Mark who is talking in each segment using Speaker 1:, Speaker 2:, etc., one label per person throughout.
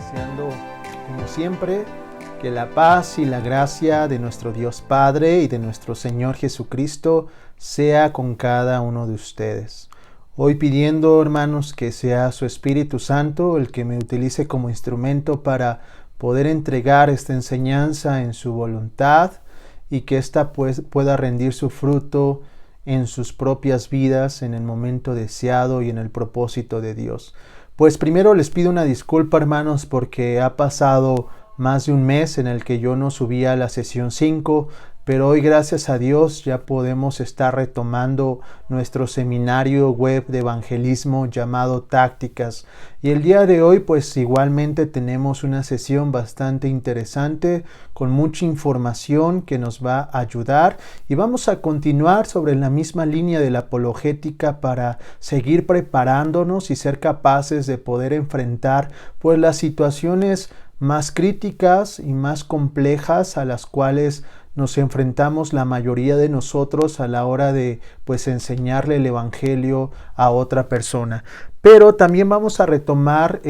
Speaker 1: deseando, como siempre, que la paz y la gracia de nuestro Dios Padre y de nuestro Señor Jesucristo sea con cada uno de ustedes. Hoy pidiendo, hermanos, que sea su Espíritu Santo el que me utilice como instrumento para poder entregar esta enseñanza en su voluntad y que ésta pues pueda rendir su fruto en sus propias vidas en el momento deseado y en el propósito de Dios. Pues primero les pido una disculpa, hermanos, porque ha pasado más de un mes en el que yo no subía la sesión 5, pero hoy gracias a Dios ya podemos estar retomando nuestro seminario web de evangelismo llamado Tácticas. Y el día de hoy pues igualmente tenemos una sesión bastante interesante con mucha información que nos va a ayudar y vamos a continuar sobre la misma línea de la apologética para seguir preparándonos y ser capaces de poder enfrentar pues las situaciones más críticas y más complejas a las cuales nos enfrentamos la mayoría de nosotros a la hora de pues enseñarle el evangelio a otra persona. Pero también vamos a retomar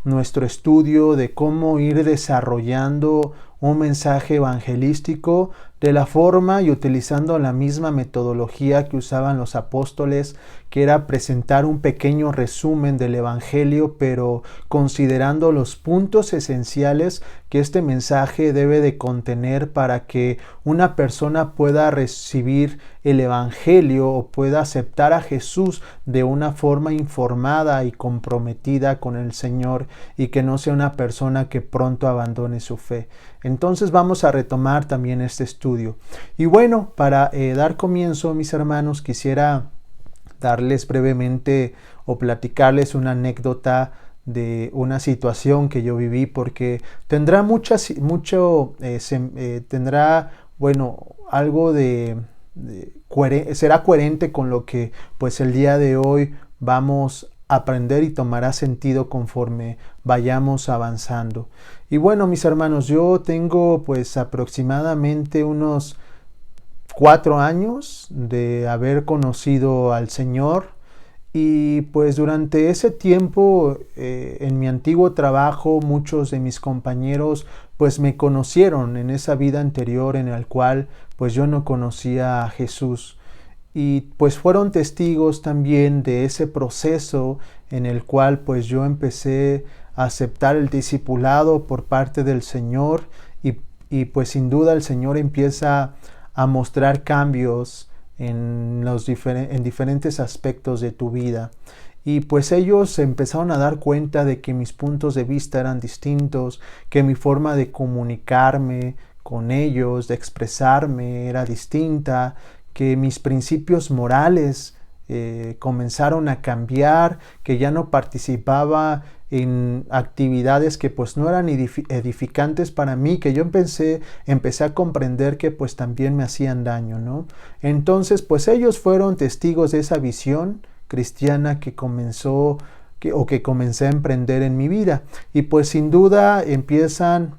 Speaker 1: nuestro estudio de cómo ir desarrollando un mensaje evangelístico de la forma y utilizando la misma metodología que usaban los apóstoles, que era presentar un pequeño resumen del evangelio, pero considerando los puntos esenciales que este mensaje debe de contener para que una persona pueda recibir el evangelio o pueda aceptar a Jesús de una forma informada y comprometida con el Señor y que no sea una persona que pronto abandone su fe. Entonces vamos a retomar también este estudio. Y bueno, para dar comienzo, mis hermanos, quisiera darles brevemente o platicarles una anécdota de una situación que yo viví, porque tendrá tendrá, bueno, algo será coherente con lo que pues el día de hoy vamos a aprender y tomará sentido conforme vayamos avanzando. Y bueno, mis hermanos, yo tengo pues aproximadamente unos 4 años de haber conocido al Señor y pues durante ese tiempo en mi antiguo trabajo muchos de mis compañeros pues me conocieron en esa vida anterior en la cual pues yo no conocía a Jesús y pues fueron testigos también de ese proceso en el cual pues yo empecé a aceptar el discipulado por parte del Señor y pues sin duda el Señor empieza a mostrar cambios en diferentes aspectos de tu vida. Y pues ellos se empezaron a dar cuenta de que mis puntos de vista eran distintos, que mi forma de comunicarme con ellos, de expresarme era distinta, que mis principios morales comenzaron a cambiar, que ya no participaba en actividades que pues no eran edificantes para mí, que yo empecé a comprender que pues también me hacían daño, ¿no? Entonces pues ellos fueron testigos de esa visión cristiana que comencé a emprender en mi vida. Y pues sin duda empiezan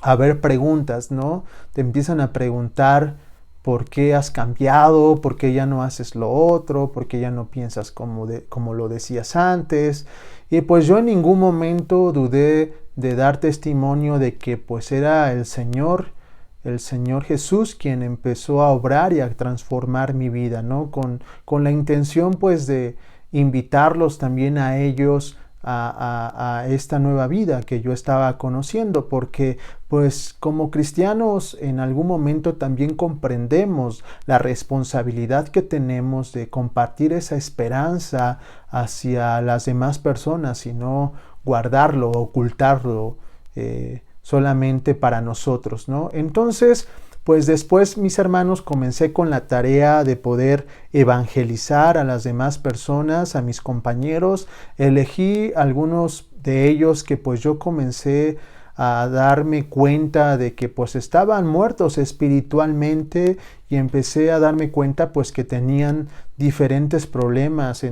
Speaker 1: a haber preguntas, ¿no? Te empiezan a preguntar ¿por qué has cambiado? ¿Por qué ya no haces lo otro? ¿Por qué ya no piensas como lo decías antes? Y pues yo en ningún momento dudé de dar testimonio de que pues era el Señor Jesús quien empezó a obrar y a transformar mi vida, ¿no? Con la intención pues de invitarlos también a ellos a esta nueva vida que yo estaba conociendo, porque pues como cristianos en algún momento también comprendemos la responsabilidad que tenemos de compartir esa esperanza hacia las demás personas y no guardarlo, ocultarlo solamente para nosotros, ¿no? Entonces, pues después, mis hermanos, comencé con la tarea de poder evangelizar a las demás personas, a mis compañeros. Elegí algunos de ellos que pues yo comencé a darme cuenta de que pues estaban muertos espiritualmente y empecé a darme cuenta pues que tenían diferentes problemas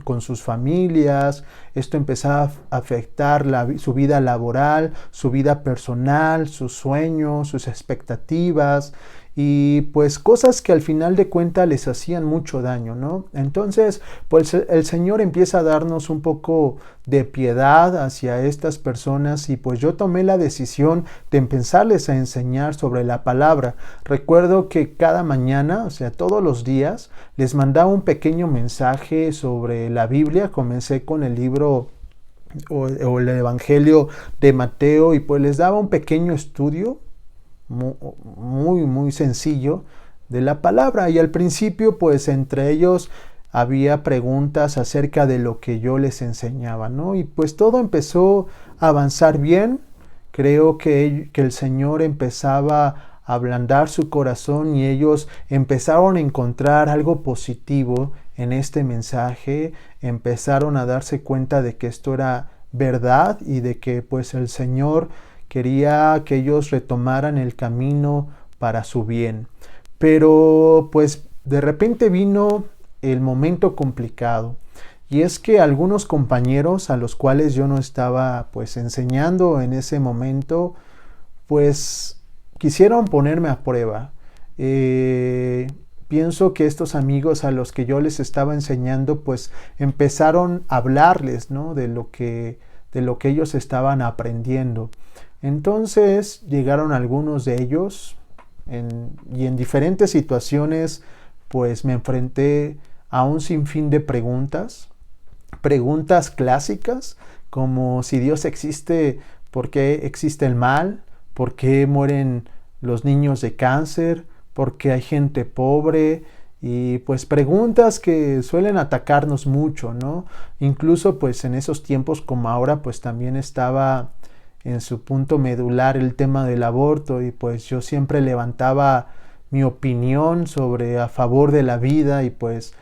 Speaker 1: con sus familias. Esto empezaba a afectar su vida laboral, su vida personal, sus sueños, sus expectativas. y pues cosas que al final de cuentas les hacían mucho daño, ¿no? Entonces, pues el Señor empieza a darnos un poco de piedad hacia estas personas y pues yo tomé la decisión de empezarles a enseñar sobre la palabra. Recuerdo que cada mañana, o sea, todos los días, les mandaba un pequeño mensaje sobre la Biblia. Comencé con el libro o el Evangelio de Mateo y pues les daba un pequeño estudio muy sencillo de la palabra, y al principio pues entre ellos había preguntas acerca de lo que yo les enseñaba, ¿no? Y pues todo empezó a avanzar bien. Creo que el Señor empezaba a ablandar su corazón y ellos empezaron a encontrar algo positivo en este mensaje, empezaron a darse cuenta de que esto era verdad y de que pues el Señor quería que ellos retomaran el camino para su bien. Pero pues de repente vino el momento complicado, y es que algunos compañeros a los cuales yo no estaba pues enseñando en ese momento, pues quisieron ponerme a prueba. Pienso que estos amigos a los que yo les estaba enseñando pues empezaron a hablarles, ¿no?, de lo que ellos estaban aprendiendo. Entonces llegaron algunos de ellos y en diferentes situaciones pues me enfrenté a un sinfín de preguntas clásicas, como si Dios existe, ¿por qué existe el mal? ¿Por qué mueren los niños de cáncer? ¿Por qué hay gente pobre? Y pues preguntas que suelen atacarnos mucho, ¿no? Incluso pues en esos tiempos como ahora pues también estaba en su punto medular el tema del aborto, y pues yo siempre levantaba mi opinión sobre a favor de la vida, y pues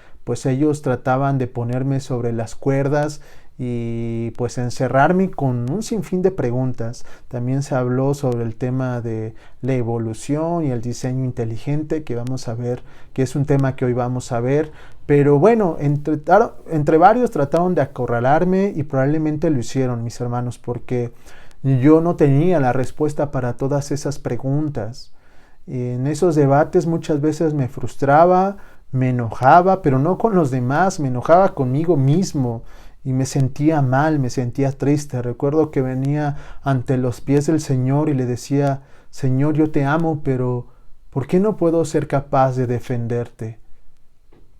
Speaker 1: ellos trataban de ponerme sobre las cuerdas y pues encerrarme con un sinfín de preguntas. También se habló sobre el tema de la evolución y el diseño inteligente, que vamos a ver, que es un tema que hoy vamos a ver. Pero bueno, entre varios trataron de acorralarme, y probablemente lo hicieron, mis hermanos, porque yo no tenía la respuesta para todas esas preguntas. En esos debates muchas veces me frustraba, me enojaba, pero no con los demás, me enojaba conmigo mismo y me sentía mal, me sentía triste. Recuerdo que venía ante los pies del Señor y le decía: Señor, yo te amo, pero ¿por qué no puedo ser capaz de defenderte?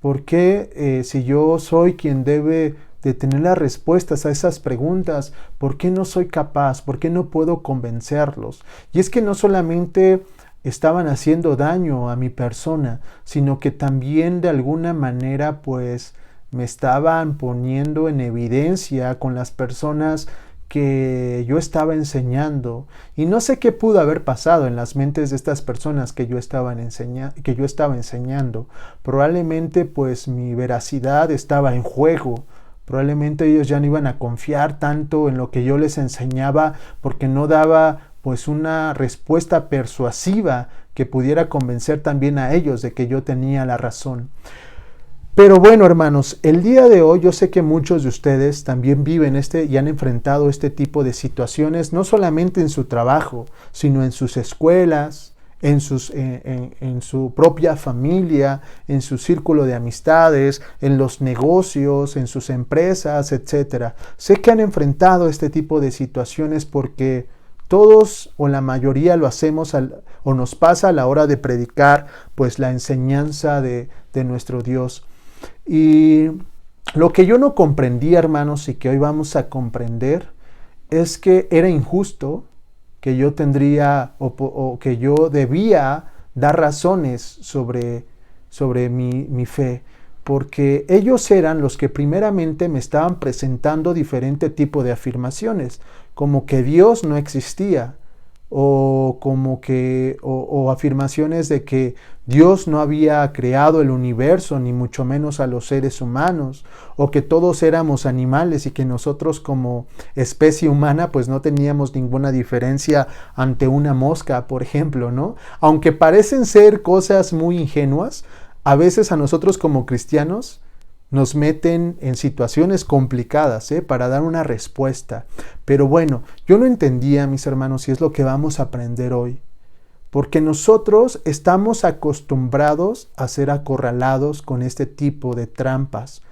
Speaker 1: ¿Por qué si yo soy quien debe de tener las respuestas a esas preguntas, por qué no soy capaz? ¿Por qué no puedo convencerlos? Y es que no solamente estaban haciendo daño a mi persona, sino que también de alguna manera pues me estaban poniendo en evidencia con las personas que yo estaba enseñando. Y no sé qué pudo haber pasado en las mentes de estas personas que yo estaba enseñando. Probablemente pues mi veracidad estaba en juego. Probablemente ellos ya no iban a confiar tanto en lo que yo les enseñaba, porque no daba pues una respuesta persuasiva que pudiera convencer también a ellos de que yo tenía la razón. Pero bueno, hermanos, el día de hoy yo sé que muchos de ustedes también viven y han enfrentado este tipo de situaciones, no solamente en su trabajo, sino en sus escuelas, en su propia familia, en su círculo de amistades, en los negocios, en sus empresas, etc. Sé que han enfrentado este tipo de situaciones porque todos o la mayoría lo hacemos o nos pasa a la hora de predicar pues la enseñanza de nuestro Dios. Y lo que yo no comprendía, hermanos, y que hoy vamos a comprender, es que era injusto que yo tendría o que yo debía dar razones sobre mi fe, porque ellos eran los que primeramente me estaban presentando diferente tipo de afirmaciones, como que Dios no existía, o como que o afirmaciones de que Dios no había creado el universo, ni mucho menos a los seres humanos, o que todos éramos animales y que nosotros como especie humana pues no teníamos ninguna diferencia ante una mosca, por ejemplo, ¿no? Aunque parecen ser cosas muy ingenuas, a veces a nosotros como cristianos nos meten en situaciones complicadas para dar una respuesta. Pero bueno, yo no entendía, mis hermanos, y es lo que vamos a aprender hoy. porque nosotros estamos acostumbrados a ser acorralados con este tipo de trampas.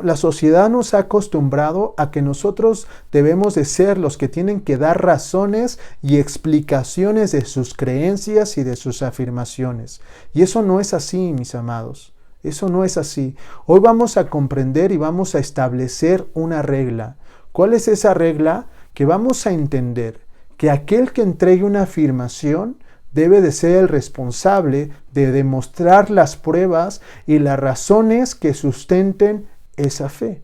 Speaker 1: La sociedad nos ha acostumbrado a que nosotros debemos de ser los que tienen que dar razones y explicaciones de sus creencias y de sus afirmaciones. Y eso no es así, mis amados. Eso no es así. Hoy vamos a comprender y vamos a establecer una regla. ¿Cuál es esa regla? Que vamos a entender que aquel que entregue una afirmación debe de ser el responsable de demostrar las pruebas y las razones que sustenten esa fe.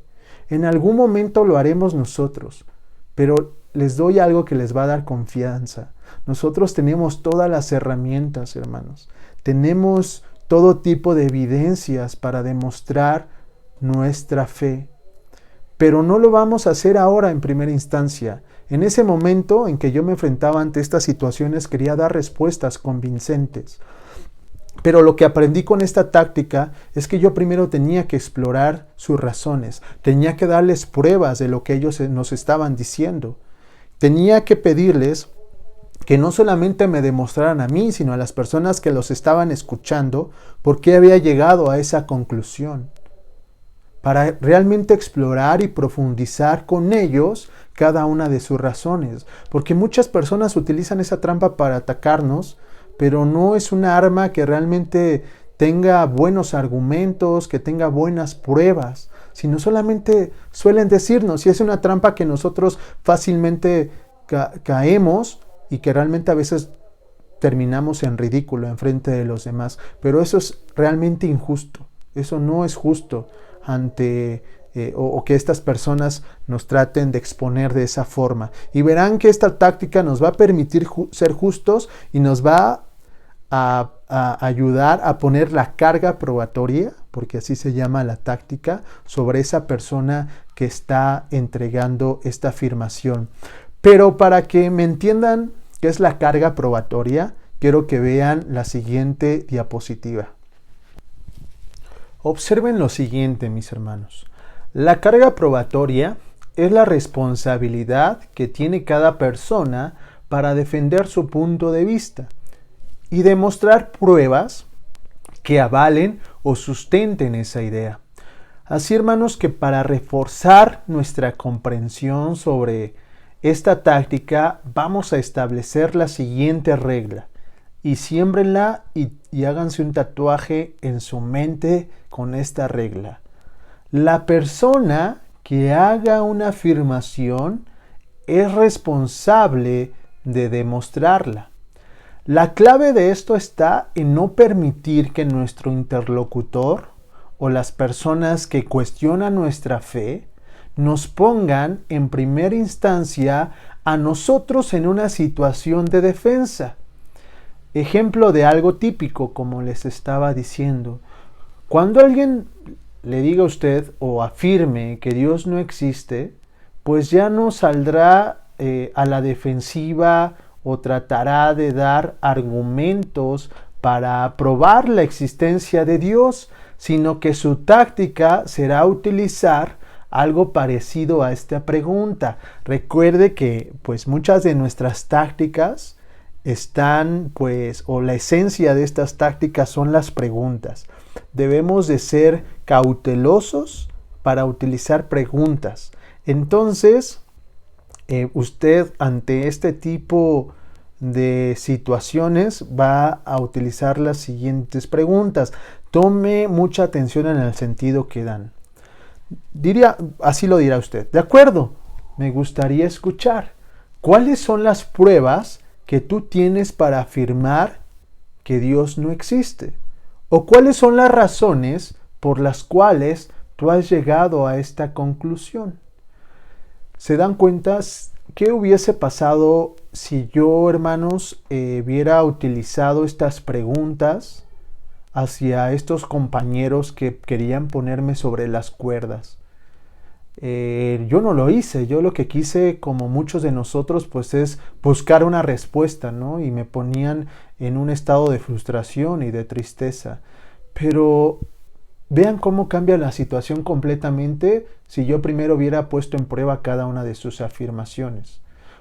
Speaker 1: En algún momento lo haremos nosotros, pero les doy algo que les va a dar confianza. Nosotros tenemos todas las herramientas, hermanos. Tenemos todo tipo de evidencias para demostrar nuestra fe. Pero no lo vamos a hacer ahora en primera instancia. En ese momento en que yo me enfrentaba ante estas situaciones, quería dar respuestas convincentes. Pero lo que aprendí con esta táctica es que yo primero tenía que explorar sus razones. Tenía que darles pruebas de lo que ellos nos estaban diciendo. Tenía que pedirles que no solamente me demostraran a mí, sino a las personas que los estaban escuchando, por qué había llegado a esa conclusión. Para realmente explorar y profundizar con ellos cada una de sus razones. Porque muchas personas utilizan esa trampa para atacarnos, pero no es una arma que realmente tenga buenos argumentos, que tenga buenas pruebas, sino solamente suelen decirnos, y es una trampa que nosotros fácilmente caemos y que realmente a veces terminamos en ridículo en frente de los demás. Pero eso es realmente injusto, eso no es justo ante o que estas personas nos traten de exponer de esa forma. Y verán que esta táctica nos va a permitir ser justos y nos va a ayudar a poner la carga probatoria, porque así se llama la táctica, sobre esa persona que está entregando esta afirmación. Pero para que me entiendan qué es la carga probatoria, quiero que vean la siguiente diapositiva. Observen lo siguiente, mis hermanos. La carga probatoria es la responsabilidad que tiene cada persona para defender su punto de vista y demostrar pruebas que avalen o sustenten esa idea. Así, hermanos, que para reforzar nuestra comprensión sobre esta táctica, vamos a establecer la siguiente regla. Y siémbrenla y háganse un tatuaje en su mente con esta regla. La persona que haga una afirmación es responsable de demostrarla. La clave de esto está en no permitir que nuestro interlocutor o las personas que cuestionan nuestra fe nos pongan en primera instancia a nosotros en una situación de defensa. Ejemplo de algo típico, como les estaba diciendo. Cuando alguien le diga a usted o afirme que Dios no existe, pues ya no saldrá a la defensiva o tratará de dar argumentos para probar la existencia de Dios, sino que su táctica será utilizar algo parecido a esta pregunta. Recuerde que pues muchas de nuestras tácticas están o la esencia de estas tácticas son las preguntas. Debemos de ser cautelosos para utilizar preguntas. Entonces, usted ante este tipo de situaciones va a utilizar las siguientes preguntas. Tome mucha atención en el sentido que dan. Así lo dirá usted. De acuerdo, me gustaría escuchar. ¿Cuáles son las pruebas que tú tienes para afirmar que Dios no existe? ¿O cuáles son las razones por las cuales tú has llegado a esta conclusión? ¿Se dan cuenta qué hubiese pasado si yo, hermanos, hubiera utilizado estas preguntas hacia estos compañeros que querían ponerme sobre las cuerdas? Yo no lo hice. Yo lo que quise, como muchos de nosotros, pues es buscar una respuesta, ¿no? Y me ponían en un estado de frustración y de tristeza. Pero vean cómo cambia la situación completamente si yo primero hubiera puesto en prueba cada una de sus afirmaciones.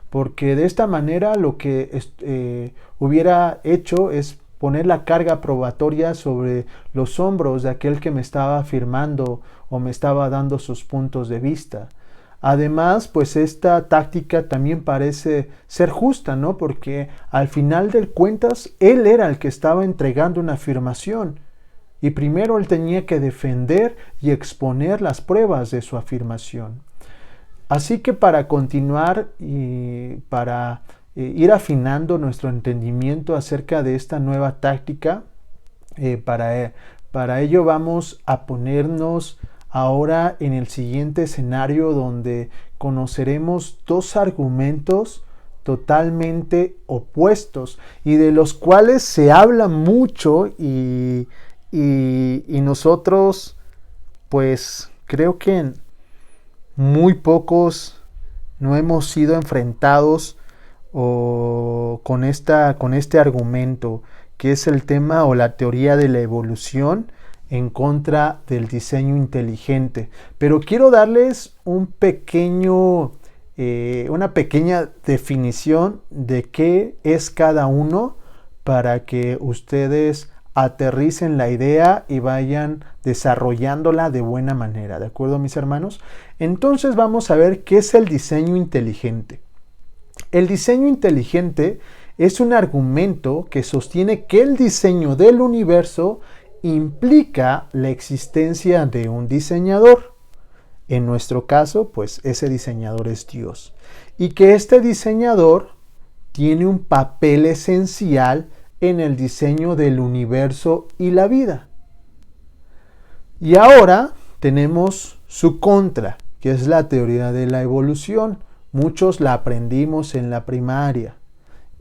Speaker 1: porque de esta manera lo que hubiera hecho es poner la carga probatoria sobre los hombros de aquel que me estaba afirmando o me estaba dando sus puntos de vista. Además, pues esta táctica también parece ser justa, ¿no? Porque al final de cuentas, él era el que estaba entregando una afirmación. Y primero él tenía que defender y exponer las pruebas de su afirmación. Así que para continuar y para ir afinando nuestro entendimiento acerca de esta nueva táctica, para ello vamos a ponernos ahora en el siguiente escenario donde conoceremos dos argumentos totalmente opuestos y de los cuales se habla mucho y nosotros pues creo que muy pocos no hemos sido enfrentados con este argumento, que es el tema o la teoría de la evolución en contra del diseño inteligente. Pero quiero darles una pequeña definición de qué es cada uno para que ustedes aterricen la idea y vayan desarrollándola de buena manera, ¿de acuerdo, mis hermanos? Entonces vamos a ver qué es el diseño inteligente. El diseño inteligente es un argumento que sostiene que el diseño del universo implica la existencia de un diseñador. En nuestro caso, pues ese diseñador es Dios. Y que este diseñador tiene un papel esencial en el diseño del universo y la vida. Y ahora tenemos su contra, que es la teoría de la evolución. Muchos la aprendimos en la primaria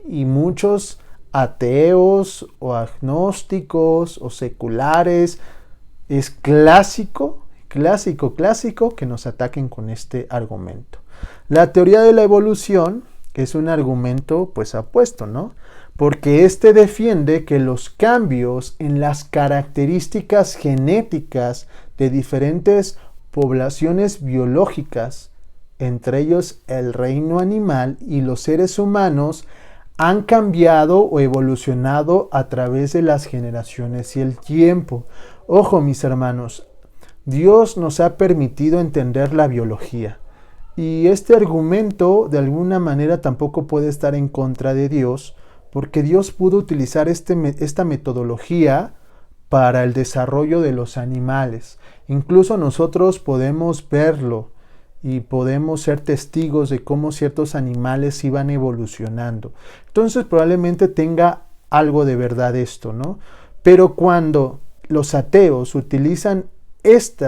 Speaker 1: y muchos ateos o agnósticos o seculares es clásico que nos ataquen con este argumento. La teoría de la evolución es un argumento pues apuesto, ¿no? Porque este defiende que los cambios en las características genéticas de diferentes poblaciones biológicas, entre ellos el reino animal y los seres humanos, han cambiado o evolucionado a través de las generaciones y el tiempo. Ojo, mis hermanos, Dios nos ha permitido entender la biología. Y este argumento de alguna manera tampoco puede estar en contra de Dios, porque Dios pudo utilizar esta metodología para el desarrollo de los animales. Incluso nosotros podemos verlo y podemos ser testigos de cómo ciertos animales iban evolucionando. Entonces probablemente tenga algo de verdad esto, ¿no? Pero cuando los ateos utilizan este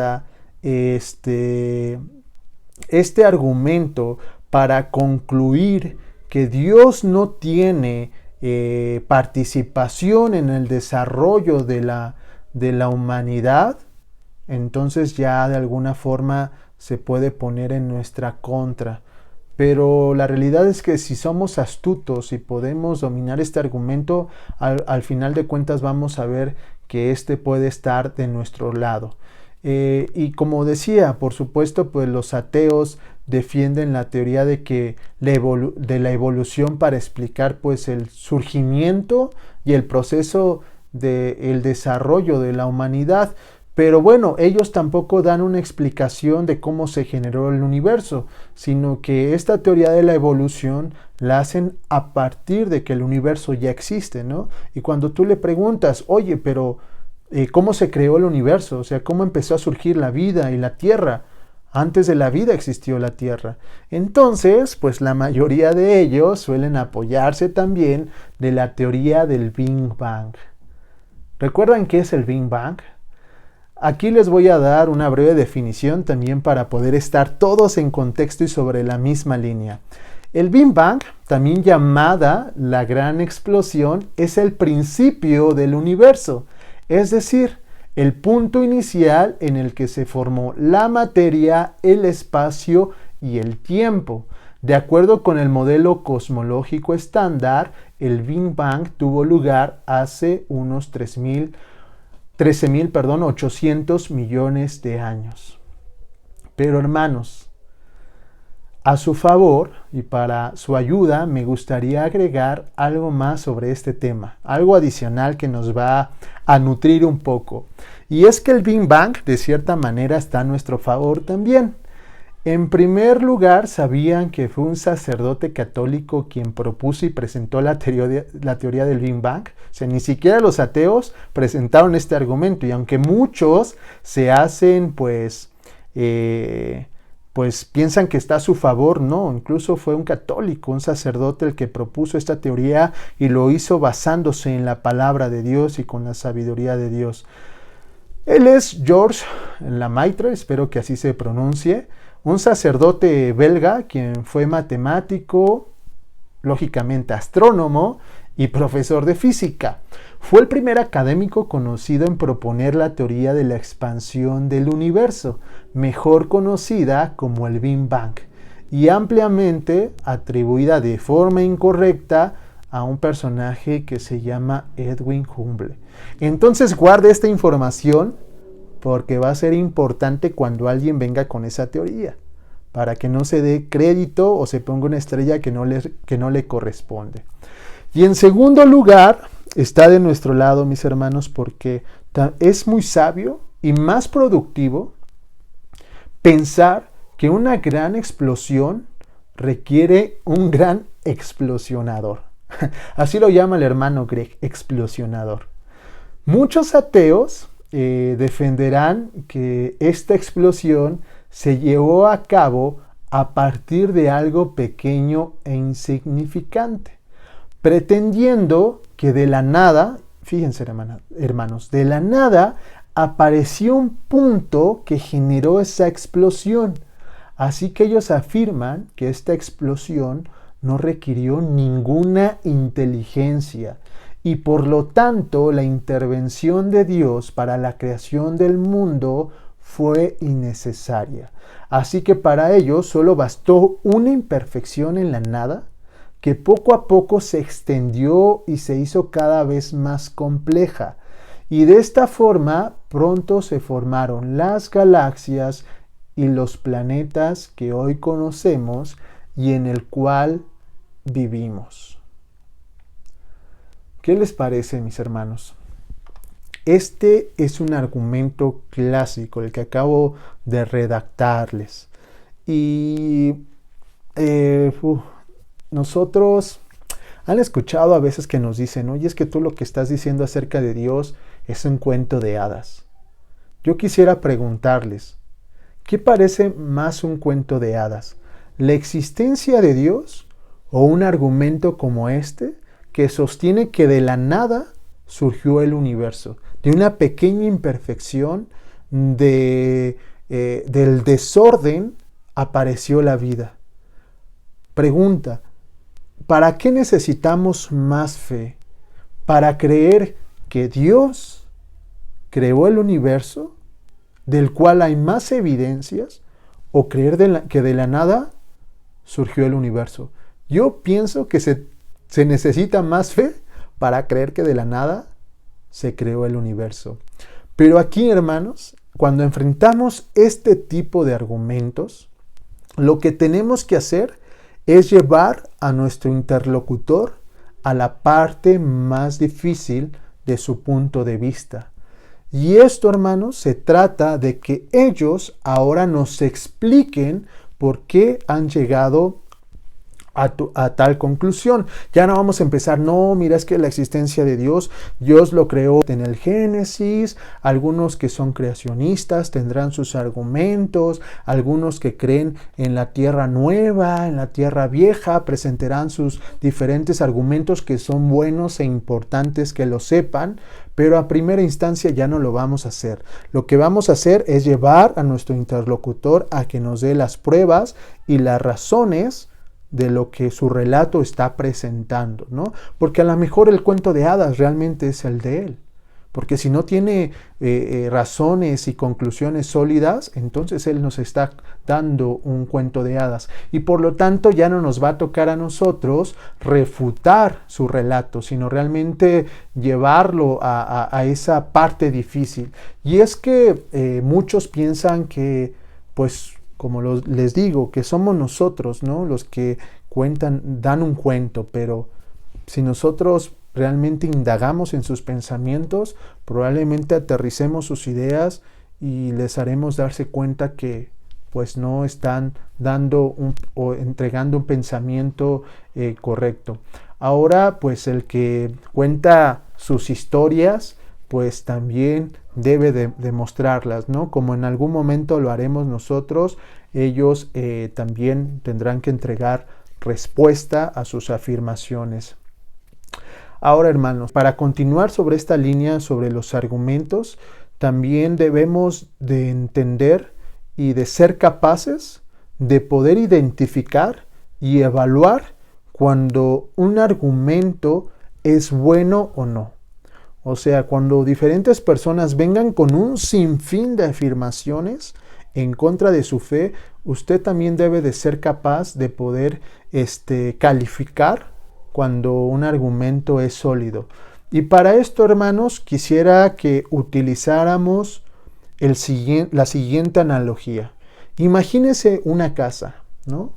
Speaker 1: argumento para concluir que Dios no tiene participación en el desarrollo de la humanidad, entonces ya de alguna forma se puede poner en nuestra contra. Pero la realidad es que si somos astutos y podemos dominar este argumento, al final de cuentas vamos a ver que este puede estar de nuestro lado. Y como decía, por supuesto, pues los ateos defienden la teoría de la evolución para explicar pues el surgimiento y el proceso del desarrollo de la humanidad. Pero bueno, ellos tampoco dan una explicación de cómo se generó el universo, sino que esta teoría de la evolución la hacen a partir de que el universo ya existe, ¿no? Y cuando tú le preguntas, oye, pero ¿cómo se creó el universo? O sea, ¿cómo empezó a surgir la vida y la tierra? Antes de la vida existió la tierra. Entonces, pues la mayoría de ellos suelen apoyarse también de la teoría del Big Bang. ¿Recuerdan qué es el Big Bang? Aquí les voy a dar una breve definición también para poder estar todos en contexto y sobre la misma línea. El Big Bang, también llamada la gran explosión, es el principio del universo, es decir, el punto inicial en el que se formó la materia, el espacio y el tiempo. De acuerdo con el modelo cosmológico estándar, el Big Bang tuvo lugar hace unos 13.800 millones de años. Pero hermanos, A su favor y para su ayuda me gustaría agregar algo más sobre este tema, algo adicional que nos va a nutrir un poco. Y es que el Big Bang de cierta manera está a nuestro favor también. En primer lugar, sabían que fue un sacerdote católico quien propuso y presentó la teoría del Big Bang. O sea, ni siquiera los ateos presentaron este argumento. Y aunque muchos se hacen, pues piensan que está a su favor, no. Incluso fue un católico, un sacerdote el que propuso esta teoría y lo hizo basándose en la palabra de Dios y con la sabiduría de Dios. Él es George Lemaitre, espero que así se pronuncie. Un sacerdote belga quien fue matemático, lógicamente astrónomo y profesor de física. Fue el primer académico conocido en proponer la teoría de la expansión del universo, mejor conocida como el Big Bang, y ampliamente atribuida de forma incorrecta a un personaje que se llama Edwin Hubble. Entonces guarde esta información porque va a ser importante cuando alguien venga con esa teoría, para que no se dé crédito o se ponga una estrella que no le corresponde. Y en segundo lugar, está de nuestro lado, mis hermanos, porque es muy sabio y más productivo pensar que una gran explosión requiere un gran explosionador. Así lo llama el hermano Greg, explosionador. Muchos ateos defenderán que esta explosión se llevó a cabo a partir de algo pequeño e insignificante, pretendiendo que de la nada, fíjense hermanos, de la nada apareció un punto que generó esa explosión. Así que ellos afirman que esta explosión no requirió ninguna inteligencia y por lo tanto la intervención de Dios para la creación del mundo fue innecesaria. Así que para ellos solo bastó una imperfección en la nada que poco a poco se extendió y se hizo cada vez más compleja. Y de esta forma pronto se formaron las galaxias y los planetas que hoy conocemos y en el cual vivimos. ¿Qué les parece, mis hermanos? Este es un argumento clásico, el que acabo de redactarles. Y nosotros han escuchado a veces que nos dicen, oye, es que tú lo que estás diciendo acerca de Dios es un cuento de hadas. Yo quisiera preguntarles, ¿qué parece más un cuento de hadas? ¿La existencia de Dios o un argumento como este que sostiene que de la nada surgió el universo? De una pequeña imperfección, del desorden, apareció la vida. Pregunta, ¿para qué necesitamos más fe? ¿Para creer que Dios creó el universo, del cual hay más evidencias, o creer que de la nada surgió el universo? Yo pienso que se necesita más fe para creer que de la nada se creó el universo. Pero aquí, hermanos, cuando enfrentamos este tipo de argumentos, lo que tenemos que hacer es llevar a nuestro interlocutor a la parte más difícil de su punto de vista. Y esto, hermanos, se trata de que ellos ahora nos expliquen por qué han llegado a tal conclusión. Ya no vamos a empezar, no, mira, es que la existencia de Dios lo creó en el Génesis. Algunos que son creacionistas tendrán sus argumentos, algunos que creen en la tierra nueva, en la tierra vieja, presentarán sus diferentes argumentos que son buenos e importantes que lo sepan, pero a primera instancia ya no lo vamos a hacer. Lo que vamos a hacer es llevar a nuestro interlocutor a que nos dé las pruebas y las razones de lo que su relato está presentando, ¿no? Porque a lo mejor el cuento de hadas realmente es el de él. Porque si no tiene razones y conclusiones sólidas, entonces él nos está dando un cuento de hadas. Y por lo tanto ya no nos va a tocar a nosotros refutar su relato, sino realmente llevarlo a esa parte difícil. Y es que muchos piensan que, pues, como les digo, que somos nosotros, ¿no?, los que dan un cuento, pero si nosotros realmente indagamos en sus pensamientos, probablemente aterricemos sus ideas y les haremos darse cuenta que pues no están dando o entregando un pensamiento correcto. Ahora, pues el que cuenta sus historias, pues también debe de mostrarlas, ¿no? Como en algún momento lo haremos nosotros, ellos también tendrán que entregar respuesta a sus afirmaciones. Ahora, hermanos, para continuar sobre esta línea, sobre los argumentos, también debemos de entender y de ser capaces de poder identificar y evaluar cuando un argumento es bueno o no. O sea, cuando diferentes personas vengan con un sinfín de afirmaciones en contra de su fe, usted también debe de ser capaz de poder calificar cuando un argumento es sólido. Y para esto, hermanos, quisiera que utilizáramos la siguiente analogía. Imagínese una casa, ¿no?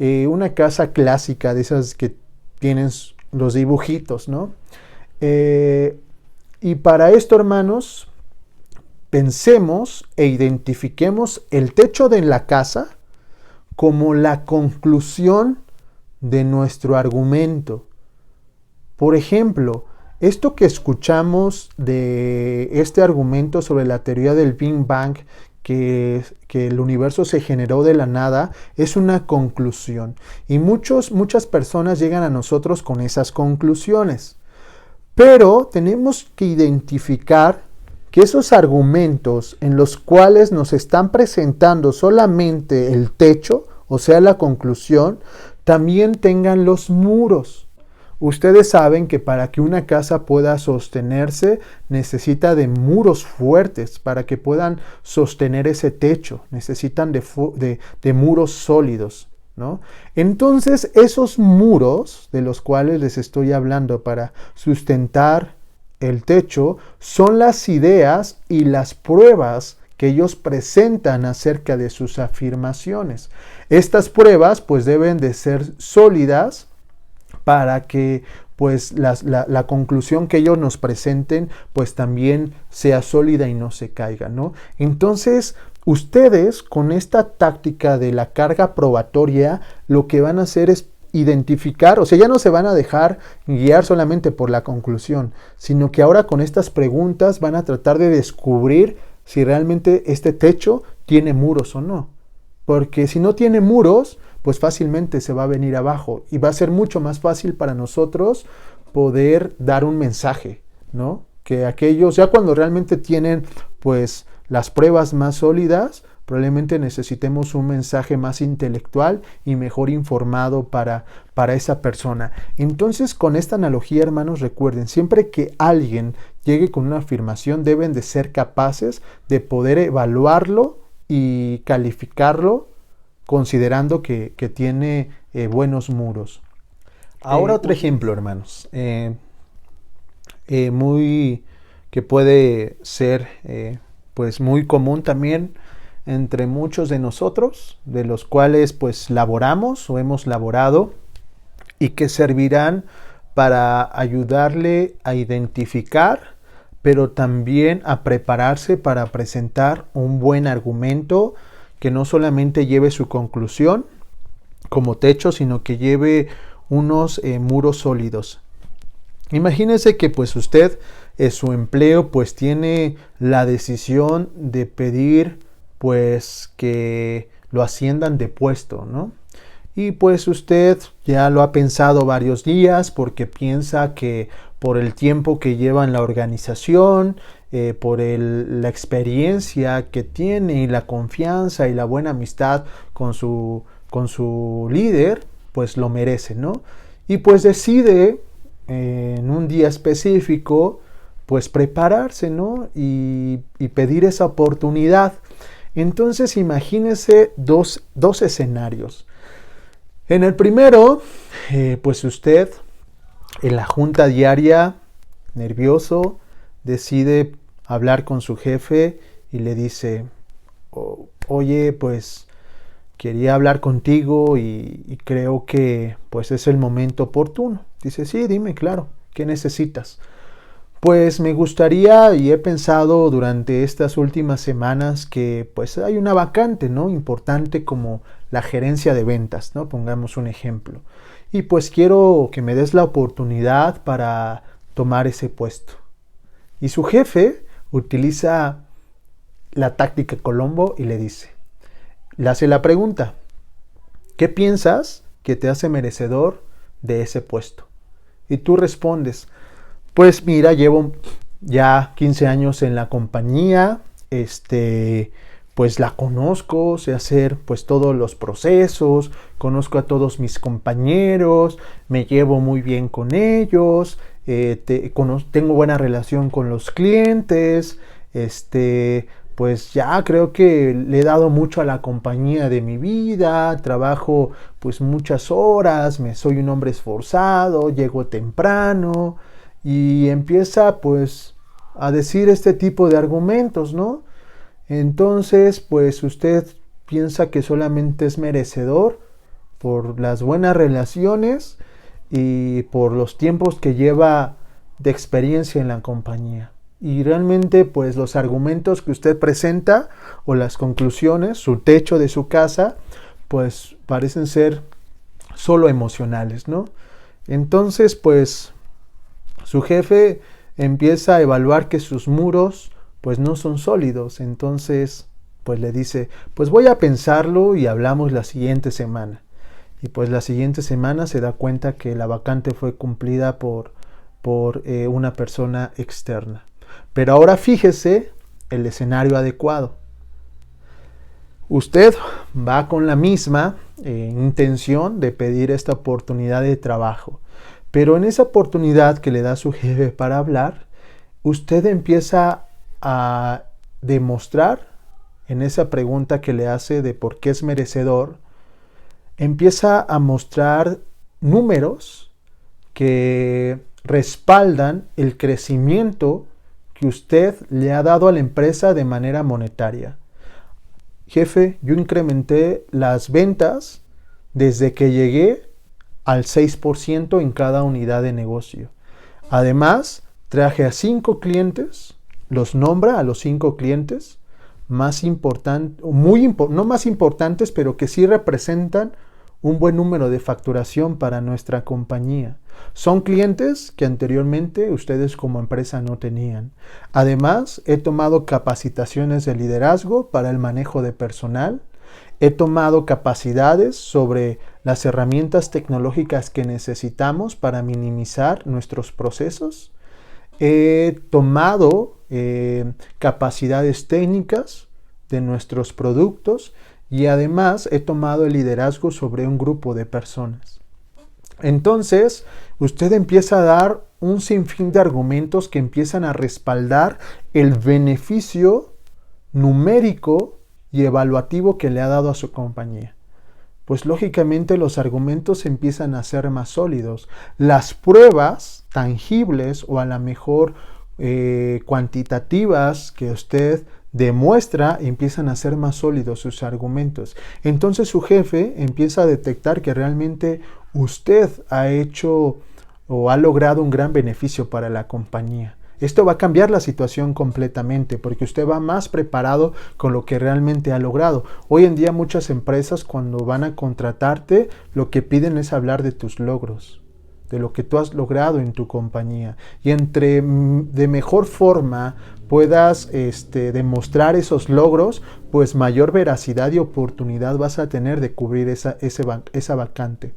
Speaker 1: Una casa clásica, de esas que tienen los dibujitos, ¿no? Y para esto, hermanos, pensemos e identifiquemos el techo de la casa como la conclusión de nuestro argumento. Por ejemplo, esto que escuchamos de este argumento sobre la teoría del Big Bang, que el universo se generó de la nada, es una conclusión. Y muchas personas llegan a nosotros con esas conclusiones. Pero tenemos que identificar que esos argumentos en los cuales nos están presentando solamente el techo, o sea, la conclusión, también tengan los muros. Ustedes saben que para que una casa pueda sostenerse necesita de muros fuertes para que puedan sostener ese techo. Necesitan de muros sólidos, ¿no? Entonces, esos muros de los cuales les estoy hablando para sustentar el techo son las ideas y las pruebas que ellos presentan acerca de sus afirmaciones. Estas pruebas pues deben de ser sólidas para que pues la conclusión que ellos nos presenten pues también sea sólida y no se caiga, ¿no? Entonces, ustedes con esta táctica de la carga probatoria lo que van a hacer es identificar, o sea, ya no se van a dejar guiar solamente por la conclusión, sino que ahora con estas preguntas van a tratar de descubrir si realmente este techo tiene muros o no. Porque si no tiene muros, pues fácilmente se va a venir abajo y va a ser mucho más fácil para nosotros poder dar un mensaje, ¿no? Que aquellos, ya cuando realmente tienen pues las pruebas más sólidas, probablemente necesitemos un mensaje más intelectual y mejor informado para esa persona. Entonces, con esta analogía, hermanos, recuerden, siempre que alguien llegue con una afirmación, deben de ser capaces de poder evaluarlo y calificarlo considerando que tiene buenos muros. Ahora otro ejemplo, hermanos, que puede ser pues muy común también entre muchos de nosotros, de los cuales pues laboramos o hemos laborado y que servirán para ayudarle a identificar, pero también a prepararse para presentar un buen argumento que no solamente lleve su conclusión como techo, sino que lleve unos muros sólidos. Imagínese que pues usted en su empleo pues tiene la decisión de pedir pues que lo asciendan de puesto, ¿no? Y pues usted ya lo ha pensado varios días porque piensa que por el tiempo que lleva en la organización, por la experiencia que tiene y la confianza y la buena amistad con su líder, pues lo merece, ¿no? Y pues decide en un día específico, pues prepararse, ¿no? Y pedir esa oportunidad. Entonces imagínese dos escenarios. En el primero, pues usted en la junta diaria, nervioso, decide hablar con su jefe y le dice, oye, pues quería hablar contigo y creo que pues es el momento oportuno. Dice, sí, dime, claro, ¿qué necesitas? Pues me gustaría y he pensado durante estas últimas semanas que pues hay una vacante, ¿no? Importante como la gerencia de ventas, ¿no? Pongamos un ejemplo. Y pues quiero que me des la oportunidad para tomar ese puesto. Y su jefe utiliza la táctica Colombo y le dice, le hace la pregunta, ¿qué piensas que te hace merecedor de ese puesto? Y tú respondes, pues mira, llevo ya 15 años en la compañía, pues la conozco, sé hacer pues todos los procesos, conozco a todos mis compañeros, me llevo muy bien con ellos, tengo buena relación con los clientes, pues ya creo que le he dado mucho a la compañía de mi vida, trabajo pues muchas horas, soy un hombre esforzado, llego temprano y empieza pues a decir este tipo de argumentos, ¿no? Entonces pues usted piensa que solamente es merecedor por las buenas relaciones y por los tiempos que lleva de experiencia en la compañía. Y realmente pues los argumentos que usted presenta o las conclusiones, su techo de su casa, pues parecen ser solo emocionales, ¿no? Entonces pues su jefe empieza a evaluar que sus muros pues no son sólidos. Entonces pues le dice, pues voy a pensarlo y hablamos la siguiente semana. Y pues la siguiente semana se da cuenta que la vacante fue cumplida por una persona externa. Pero ahora fíjese el escenario adecuado. Usted va con la misma intención de pedir esta oportunidad de trabajo. Pero en esa oportunidad que le da su jefe para hablar, usted empieza a demostrar en esa pregunta que le hace de por qué es merecedor, empieza a mostrar números que respaldan el crecimiento que usted le ha dado a la empresa de manera monetaria. Jefe, yo incrementé las ventas desde que llegué al 6% en cada unidad de negocio. Además, traje a 5 clientes, los nombra a los 5 clientes más importantes, no más importantes, pero que sí representan un buen número de facturación para nuestra compañía. Son clientes que anteriormente ustedes como empresa no tenían. Además, he tomado capacitaciones de liderazgo para el manejo de personal. He tomado capacidades sobre las herramientas tecnológicas que necesitamos para minimizar nuestros procesos. He tomado capacidades técnicas de nuestros productos y además he tomado el liderazgo sobre un grupo de personas. Entonces, usted empieza a dar un sinfín de argumentos que empiezan a respaldar el beneficio numérico y evaluativo que le ha dado a su compañía. Pues lógicamente los argumentos empiezan a ser más sólidos. Las pruebas tangibles o a lo mejor cuantitativas que usted demuestra empiezan a ser más sólidos sus argumentos. Entonces su jefe empieza a detectar que realmente usted ha hecho o ha logrado un gran beneficio para la compañía. Esto va a cambiar la situación completamente porque usted va más preparado con lo que realmente ha logrado. Hoy en día muchas empresas cuando van a contratarte lo que piden es hablar de tus logros, de lo que tú has logrado en tu compañía. Y de mejor forma puedas demostrar esos logros, pues mayor veracidad y oportunidad vas a tener de cubrir esa vacante.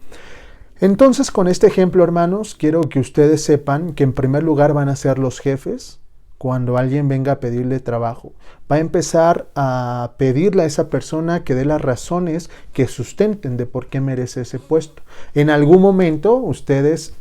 Speaker 1: Entonces, con este ejemplo, hermanos, quiero que ustedes sepan que en primer lugar van a ser los jefes cuando alguien venga a pedirle trabajo. Va a empezar a pedirle a esa persona que dé las razones que sustenten de por qué merece ese puesto. En algún momento, ustedes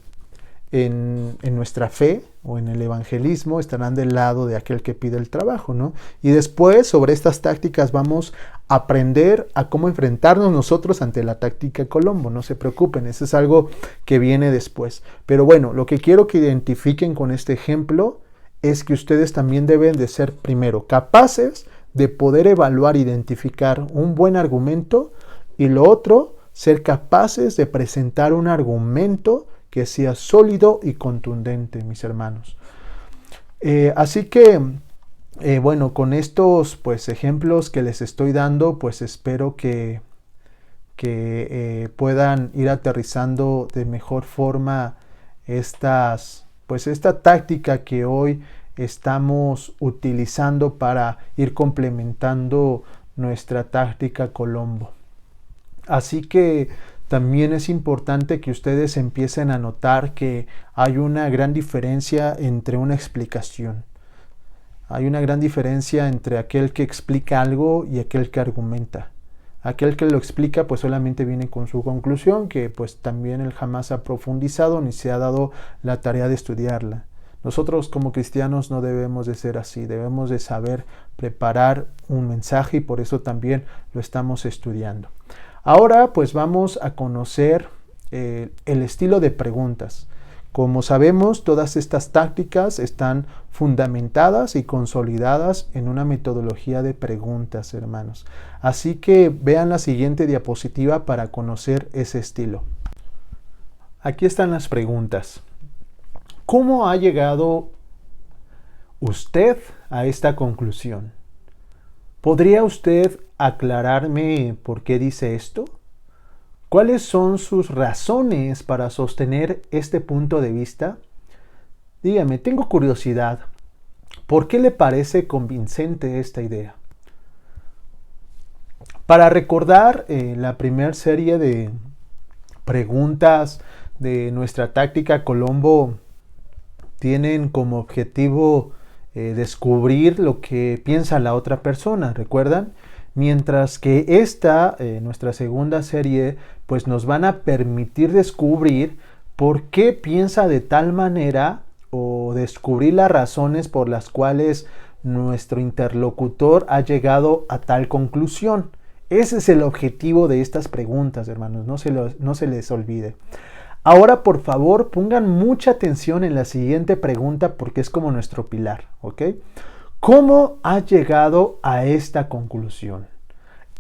Speaker 1: en nuestra fe o en el evangelismo estarán del lado de aquel que pide el trabajo, ¿no? Y después, sobre estas tácticas, vamos a aprender a cómo enfrentarnos nosotros ante la táctica Colombo. No se preocupen, eso es algo que viene después. Pero bueno, lo que quiero que identifiquen con este ejemplo es que ustedes también deben de ser primero capaces de poder evaluar e identificar un buen argumento Y lo otro, ser capaces de presentar un argumento que sea sólido y contundente, mis hermanos. Así que, bueno, con estos pues ejemplos que les estoy dando, pues espero que puedan ir aterrizando de mejor forma esta táctica que hoy estamos utilizando para ir complementando nuestra táctica Colombo. Así que también es importante que ustedes empiecen a notar que hay una gran diferencia entre una explicación. Hay una gran diferencia entre aquel que explica algo y aquel que argumenta. Aquel que lo explica pues solamente viene con su conclusión, que pues también él jamás ha profundizado ni se ha dado la tarea de estudiarla. Nosotros como cristianos no debemos de ser así, debemos de saber preparar un mensaje y por eso también lo estamos estudiando. Ahora pues vamos a conocer el estilo de preguntas. Como sabemos, todas estas tácticas están fundamentadas y consolidadas en una metodología de preguntas, hermanos. Así que vean la siguiente diapositiva para conocer ese estilo. Aquí están las preguntas. ¿Cómo ha llegado usted a esta conclusión? ¿Podría usted aclararme por qué dice esto? ¿Cuáles son sus razones para sostener este punto de vista? Dígame, tengo curiosidad. ¿Por qué le parece convincente esta idea? Para recordar la primera serie de preguntas de nuestra táctica Colombo, tienen como objetivo descubrir lo que piensa la otra persona, ¿recuerdan? Mientras que nuestra segunda serie, pues nos van a permitir descubrir por qué piensa de tal manera o descubrir las razones por las cuales nuestro interlocutor ha llegado a tal conclusión. Ese es el objetivo de estas preguntas, hermanos, no se les olvide. Ahora, por favor, pongan mucha atención en la siguiente pregunta porque es como nuestro pilar, ¿ok? ¿Cómo ha llegado a esta conclusión?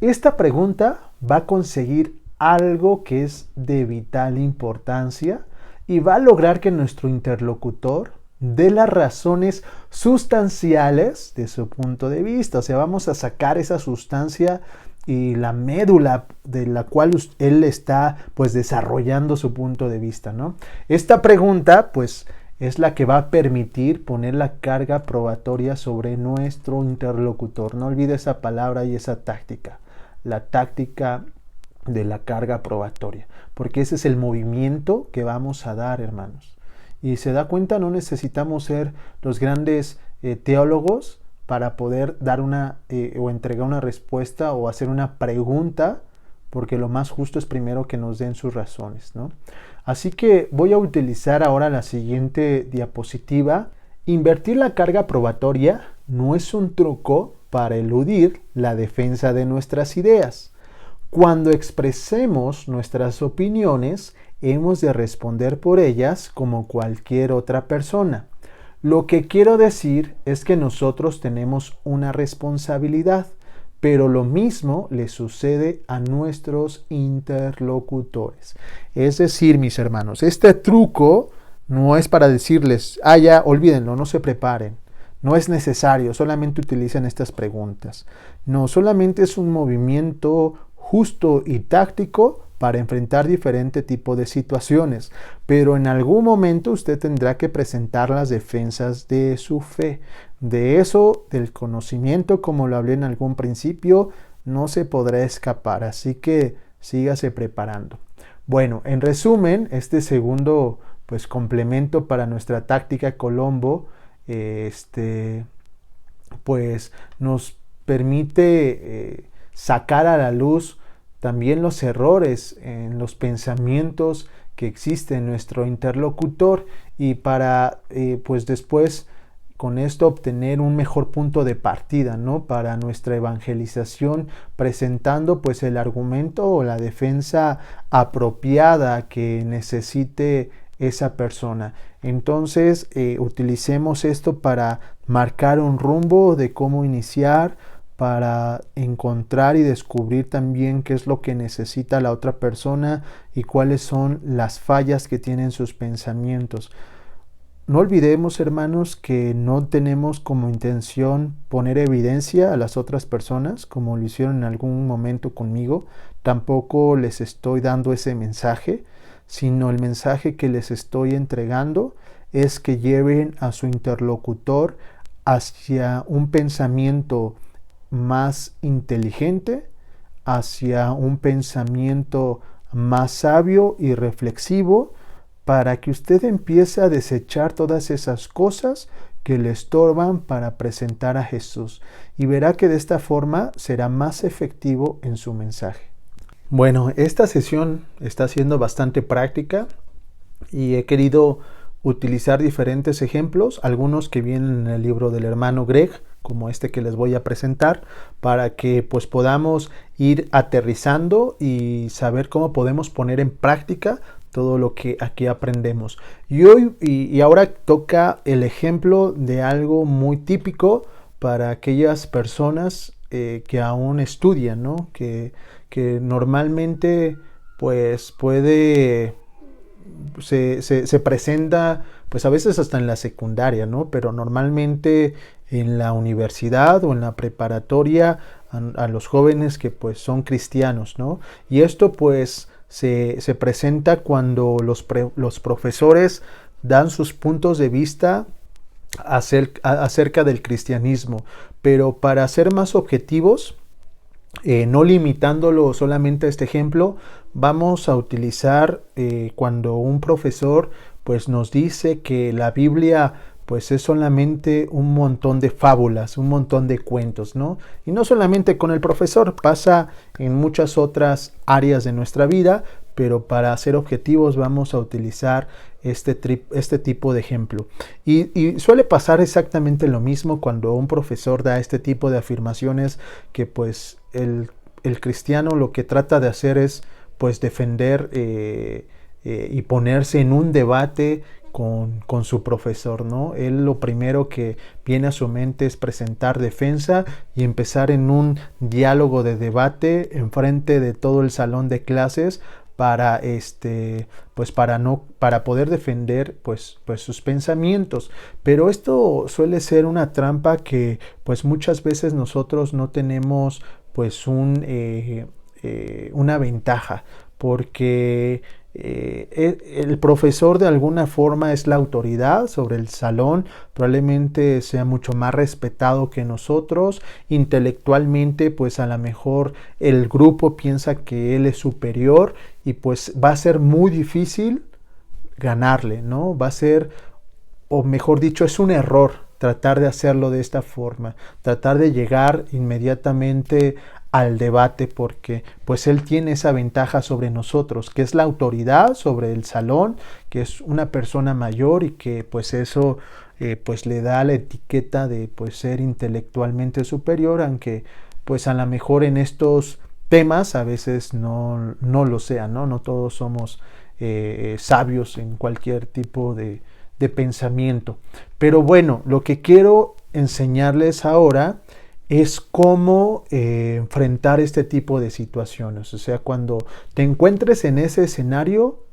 Speaker 1: Esta pregunta va a conseguir algo que es de vital importancia y va a lograr que nuestro interlocutor dé las razones sustanciales de su punto de vista. O sea, vamos a sacar esa sustancia y la médula de la cual él está pues desarrollando su punto de vista, ¿no? Esta pregunta pues es la que va a permitir poner la carga probatoria sobre nuestro interlocutor. No olvide esa palabra y esa táctica, la táctica de la carga probatoria, porque ese es el movimiento que vamos a dar, hermanos. Y se da cuenta, no necesitamos ser los grandes teólogos para poder dar o entregar una respuesta o hacer una pregunta, porque lo más justo es primero que nos den sus razones, ¿no? Así que voy a utilizar ahora la siguiente diapositiva. Invertir la carga probatoria no es un truco para eludir la defensa de nuestras ideas. Cuando expresemos nuestras opiniones, hemos de responder por ellas como cualquier otra persona. Lo que quiero decir es que nosotros tenemos una responsabilidad, pero lo mismo le sucede a nuestros interlocutores. Es decir, mis hermanos, este truco no es para decirles, ya, olvídenlo, no se preparen. No es necesario, solamente utilicen estas preguntas. No, solamente es un movimiento justo y táctico para enfrentar diferente tipo de situaciones, pero en algún momento usted tendrá que presentar las defensas de su fe. De eso, del conocimiento, como lo hablé en algún principio, no se podrá escapar, así que sígase preparando. Bueno, en resumen, este segundo pues complemento para nuestra táctica Colombo pues nos permite sacar a la luz también los errores en los pensamientos que existen en nuestro interlocutor y para pues después con esto obtener un mejor punto de partida, ¿no? Para nuestra evangelización, presentando pues el argumento o la defensa apropiada que necesite esa persona. Entonces utilicemos esto para marcar un rumbo de cómo iniciar, para encontrar y descubrir también qué es lo que necesita la otra persona y cuáles son las fallas que tienen sus pensamientos. No olvidemos, hermanos, que no tenemos como intención poner evidencia a las otras personas, como lo hicieron en algún momento conmigo. Tampoco les estoy dando ese mensaje, sino el mensaje que les estoy entregando es que lleven a su interlocutor hacia un pensamiento más inteligente, hacia un pensamiento más sabio y reflexivo, para que usted empiece a desechar todas esas cosas que le estorban para presentar a Jesús, y verá que de esta forma será más efectivo en su mensaje. Bueno, esta sesión está siendo bastante práctica y he querido utilizar diferentes ejemplos, algunos que vienen en el libro del hermano Greg, como este que les voy a presentar, para que pues podamos ir aterrizando y saber cómo podemos poner en práctica todo lo que aquí aprendemos. Y ahora toca el ejemplo de algo muy típico para aquellas personas que aún estudian, ¿no? Que normalmente pues se presenta pues a veces hasta en la secundaria, ¿no? Pero normalmente en la universidad o en la preparatoria a los jóvenes que pues son cristianos, ¿no? Y esto pues se presenta cuando los profesores dan sus puntos de vista acerca del cristianismo, pero para ser más objetivos, no limitándolo solamente a este ejemplo, vamos a utilizar cuando un profesor pues nos dice que la Biblia pues es solamente un montón de fábulas, un montón de cuentos, ¿no? Y no solamente con el profesor, pasa en muchas otras áreas de nuestra vida, pero para ser objetivos vamos a utilizar este tipo de ejemplo. Y suele pasar exactamente lo mismo cuando un profesor da este tipo de afirmaciones, que pues el cristiano lo que trata de hacer es pues defender y ponerse en un debate con su profesor, ¿no? Él lo primero que viene a su mente es presentar defensa y empezar en un diálogo de debate en frente de todo el salón de clases para poder defender pues sus pensamientos. Pero esto suele ser una trampa que pues muchas veces nosotros no tenemos pues una ventaja, porque el profesor de alguna forma es la autoridad sobre el salón, probablemente sea mucho más respetado que nosotros, intelectualmente pues a lo mejor el grupo piensa que él es superior y pues va a ser muy difícil ganarle, ¿no? Va a ser, o mejor dicho, es un error tratar de hacerlo de esta forma, tratar de llegar inmediatamente al debate, porque pues él tiene esa ventaja sobre nosotros, que es la autoridad sobre el salón, que es una persona mayor y que pues eso pues le da la etiqueta de pues ser intelectualmente superior, aunque pues a lo mejor en estos temas a veces no lo sean, ¿no? No todos somos sabios en cualquier tipo de pensamiento. Pero bueno, lo que quiero enseñarles ahora es cómo enfrentar este tipo de situaciones. O sea, cuando te encuentres en ese escenario,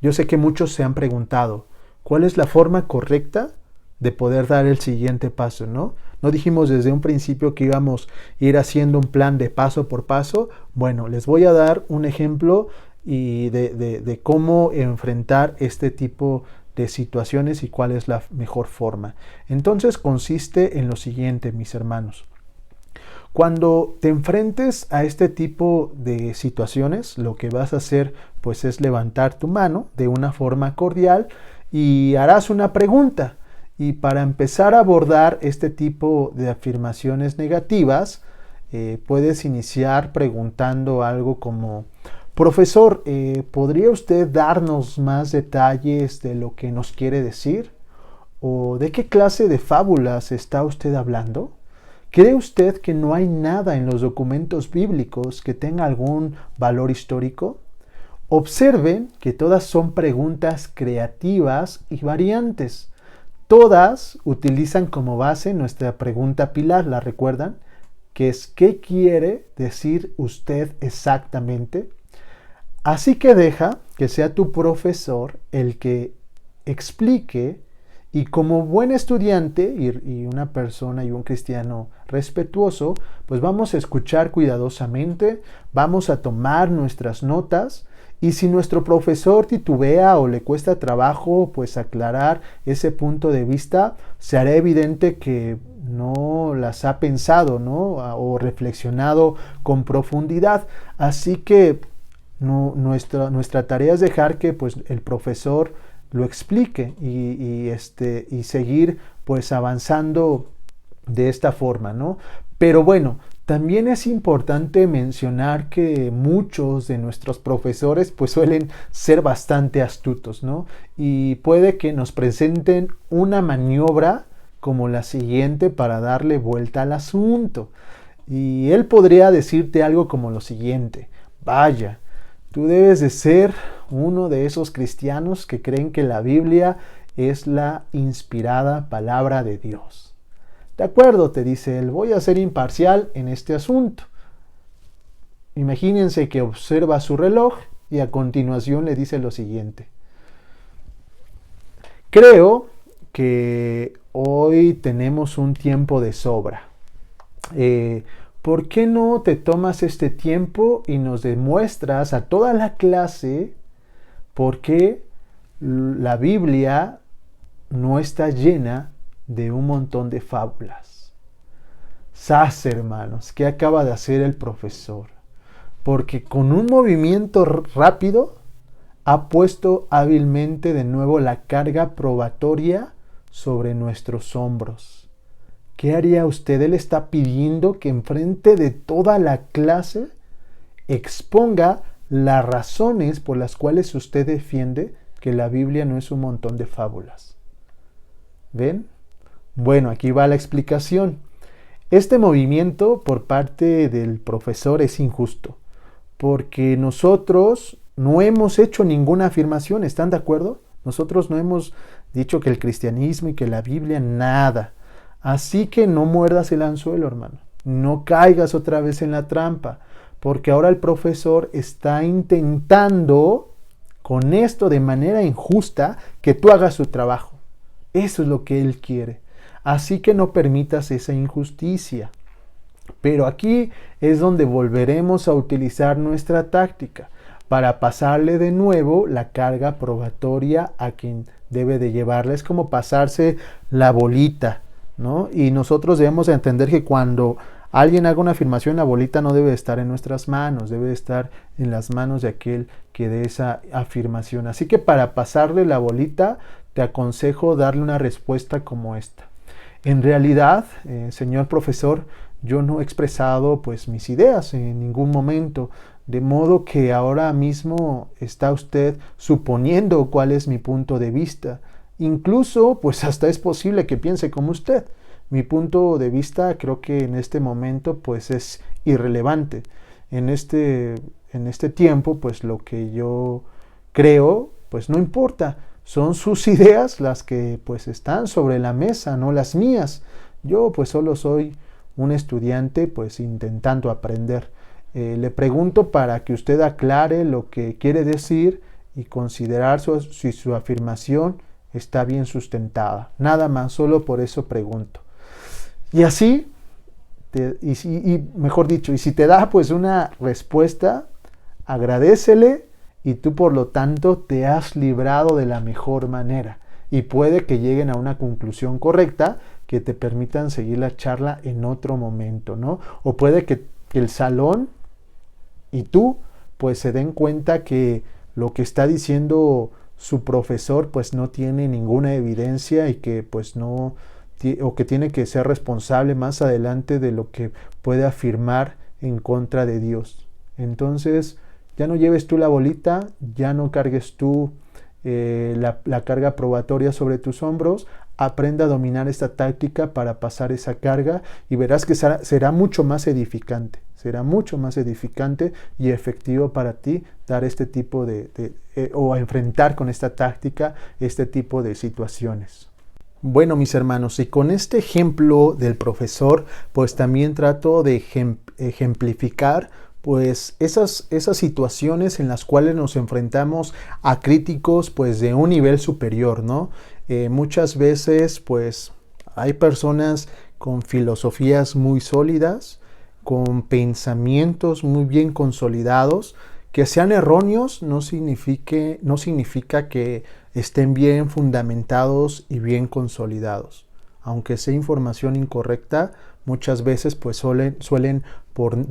Speaker 1: yo sé que muchos se han preguntado, ¿cuál es la forma correcta de poder dar el siguiente paso, ¿no? No dijimos desde un principio que íbamos a ir haciendo un plan de paso por paso. Bueno, les voy a dar un ejemplo y de cómo enfrentar este tipo de situaciones y cuál es la mejor forma. Entonces consiste en lo siguiente, mis hermanos. Cuando te enfrentes a este tipo de situaciones, lo que vas a hacer pues es levantar tu mano de una forma cordial y harás una pregunta. Y para empezar a abordar este tipo de afirmaciones negativas, puedes iniciar preguntando algo como: profesor, ¿podría usted darnos más detalles de lo que nos quiere decir? ¿O de qué clase de fábulas está usted hablando? ¿Cree usted que no hay nada en los documentos bíblicos que tenga algún valor histórico? Observen que todas son preguntas creativas y variantes. Todas utilizan como base nuestra pregunta pilar, ¿la recuerdan? que es ¿qué quiere decir usted exactamente? Así que deja que sea tu profesor el que explique, y como buen estudiante y una persona y un cristiano respetuoso, pues vamos a escuchar cuidadosamente, vamos a tomar nuestras notas, y si nuestro profesor titubea o le cuesta trabajo pues aclarar ese punto de vista, se hará evidente que no las ha pensado, ¿no? O reflexionado con profundidad. Así que no, nuestra tarea es dejar que pues, el profesor lo explique y seguir pues avanzando de esta forma, ¿no? Pero bueno, también es importante mencionar que muchos de nuestros profesores pues suelen ser bastante astutos, ¿no? Y puede que nos presenten una maniobra como la siguiente para darle vuelta al asunto. Y él podría decirte algo como lo siguiente: vaya, tú debes de ser uno de esos cristianos que creen que la Biblia es la inspirada palabra de Dios. De acuerdo, te dice él, voy a ser imparcial en este asunto. Imagínense que observa su reloj y a continuación le dice lo siguiente: creo que hoy tenemos un tiempo de sobra. ¿Por qué no te tomas este tiempo y nos demuestras a toda la clase por qué la Biblia no está llena de un montón de fábulas? ¡Sas, hermanos! ¿Qué acaba de hacer el profesor? Porque con un movimiento rápido ha puesto hábilmente de nuevo la carga probatoria sobre nuestros hombros. ¿Qué haría usted? Él está pidiendo que enfrente de toda la clase exponga las razones por las cuales usted defiende que la Biblia no es un montón de fábulas. ¿Ven? Bueno, aquí va la explicación. Este movimiento por parte del profesor es injusto, porque nosotros no hemos hecho ninguna afirmación, ¿están de acuerdo? Nosotros no hemos dicho que el cristianismo y que la Biblia, nada. Así que no muerdas el anzuelo, hermano. No caigas otra vez en la trampa, porque ahora el profesor está intentando, con esto de manera injusta, que tú hagas su trabajo. Eso es lo que él quiere. Así que no permitas esa injusticia. Pero aquí es donde volveremos a utilizar nuestra táctica para pasarle de nuevo la carga probatoria a quien debe de llevarla. Es como pasarse la bolita, ¿no? Y nosotros debemos entender que cuando alguien haga una afirmación, la bolita no debe estar en nuestras manos, debe estar en las manos de aquel que dé esa afirmación. Así que para pasarle la bolita, te aconsejo darle una respuesta como esta: en realidad, señor profesor, yo no he expresado pues mis ideas en ningún momento, de modo que ahora mismo está usted suponiendo cuál es mi punto de vista. Incluso pues hasta es posible que piense como usted. Mi punto de vista creo que en este momento pues es irrelevante. En este tiempo pues lo que yo creo pues no importa. Son sus ideas las que pues están sobre la mesa, no las mías. Yo pues solo soy un estudiante pues intentando aprender. Le pregunto para que usted aclare lo que quiere decir y considerar si su afirmación está bien sustentada. Nada más, solo por eso pregunto. Y así, mejor dicho, y si te da pues una respuesta, agradécele, y tú por lo tanto te has librado de la mejor manera. Y puede que lleguen a una conclusión correcta que te permitan seguir la charla en otro momento, ¿no? O puede que el salón y tú pues se den cuenta que lo que está diciendo su profesor pues no tiene ninguna evidencia y que pues no, o que tiene que ser responsable más adelante de lo que puede afirmar en contra de Dios. Entonces ya no lleves tú la bolita, ya no cargues tú la carga probatoria sobre tus hombros. Aprenda a dominar esta táctica para pasar esa carga y verás que será mucho más edificante. Será mucho más edificante y efectivo para ti dar este tipo o enfrentar con esta táctica este tipo de situaciones. Bueno, mis hermanos, y con este ejemplo del profesor, pues también trato de ejemplificar pues esas situaciones en las cuales nos enfrentamos a críticos pues de un nivel superior, ¿no? Muchas veces pues hay personas con filosofías muy sólidas, con pensamientos muy bien consolidados, que sean erróneos no significa que estén bien fundamentados y bien consolidados. Aunque sea información incorrecta, muchas veces pues suelen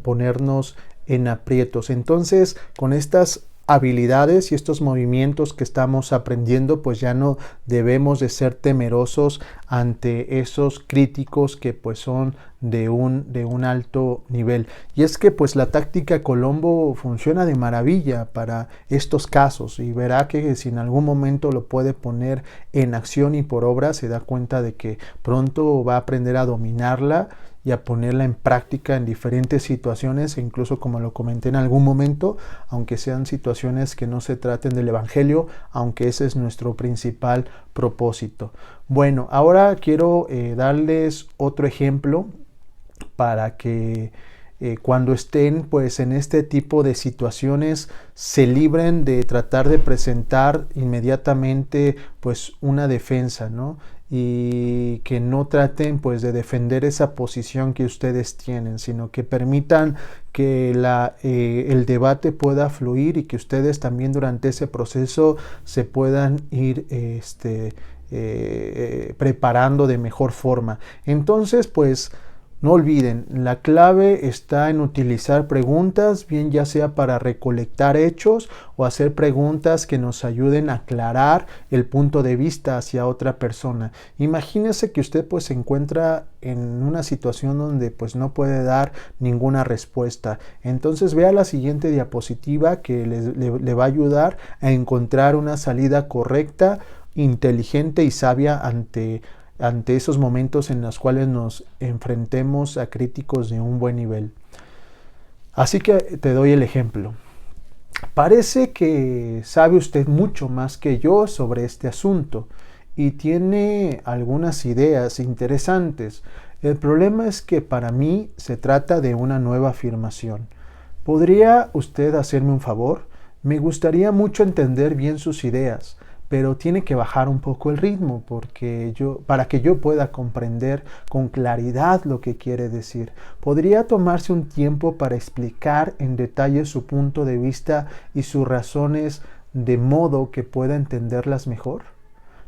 Speaker 1: ponernos en aprietos. Entonces, con estas habilidades y estos movimientos que estamos aprendiendo, pues ya no debemos de ser temerosos ante esos críticos que pues son de un alto nivel. Y es que pues la táctica Colombo funciona de maravilla para estos casos, y verá que si en algún momento lo puede poner en acción y por obra, se da cuenta de que pronto va a aprender a dominarla y a ponerla en práctica en diferentes situaciones, e incluso, como lo comenté en algún momento, aunque sean situaciones que no se traten del Evangelio, aunque ese es nuestro principal propósito. Bueno, ahora quiero darles otro ejemplo para que cuando estén pues en este tipo de situaciones se libren de tratar de presentar inmediatamente pues una defensa, ¿no? Y que no traten pues de defender esa posición que ustedes tienen, sino que permitan que el debate pueda fluir y que ustedes también durante ese proceso se puedan ir preparando de mejor forma. Entonces pues no olviden, la clave está en utilizar preguntas, bien ya sea para recolectar hechos o hacer preguntas que nos ayuden a aclarar el punto de vista hacia otra persona. Imagínese que usted pues se encuentra en una situación donde pues no puede dar ninguna respuesta. Entonces vea la siguiente diapositiva que le va a ayudar a encontrar una salida correcta, inteligente y sabia ante esos momentos en los cuales nos enfrentemos a críticos de un buen nivel. Así que te doy el ejemplo. Parece que sabe usted mucho más que yo sobre este asunto y tiene algunas ideas interesantes. El problema es que para mí se trata de una nueva afirmación. ¿Podría usted hacerme un favor? Me gustaría mucho entender bien sus ideas, pero tiene que bajar un poco el ritmo para que yo pueda comprender con claridad lo que quiere decir. ¿Podría tomarse un tiempo para explicar en detalle su punto de vista y sus razones de modo que pueda entenderlas mejor?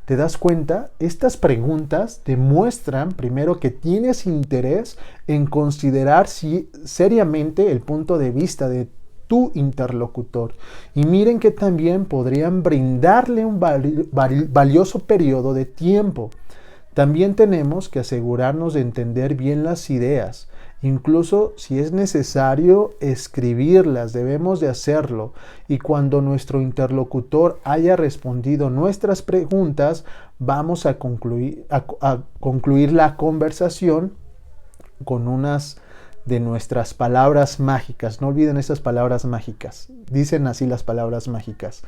Speaker 1: ¿Te das cuenta? Estas preguntas demuestran primero que tienes interés en considerar seriamente el punto de vista de tu interlocutor. Y miren que también podrían brindarle un valioso periodo de tiempo. También tenemos que asegurarnos de entender bien las ideas. Incluso si es necesario escribirlas, debemos de hacerlo. Y cuando nuestro interlocutor haya respondido nuestras preguntas, vamos a concluir la conversación con unas de nuestras palabras mágicas. No olviden esas palabras mágicas. Dicen así las palabras mágicas.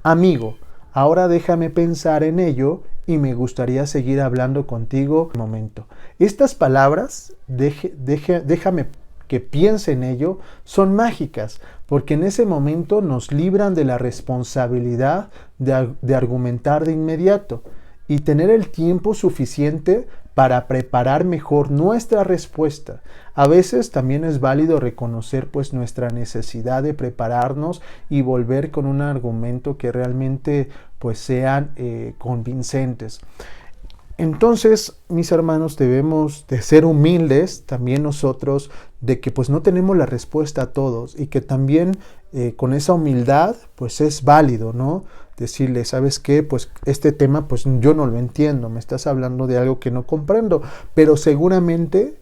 Speaker 1: Amigo, ahora déjame pensar en ello y me gustaría seguir hablando contigo un momento. Estas palabras, déjame que piense en ello, son mágicas, porque en ese momento nos libran de la responsabilidad de argumentar de inmediato y tener el tiempo suficiente para preparar mejor nuestra respuesta. A veces también es válido reconocer pues nuestra necesidad de prepararnos y volver con un argumento que realmente pues sean convincentes. Entonces, mis hermanos, debemos de ser humildes también nosotros, de que pues no tenemos la respuesta a todos, y que también con esa humildad pues es válido, ¿no? Decirle, ¿sabes qué? Pues este tema pues yo no lo entiendo, me estás hablando de algo que no comprendo, pero seguramente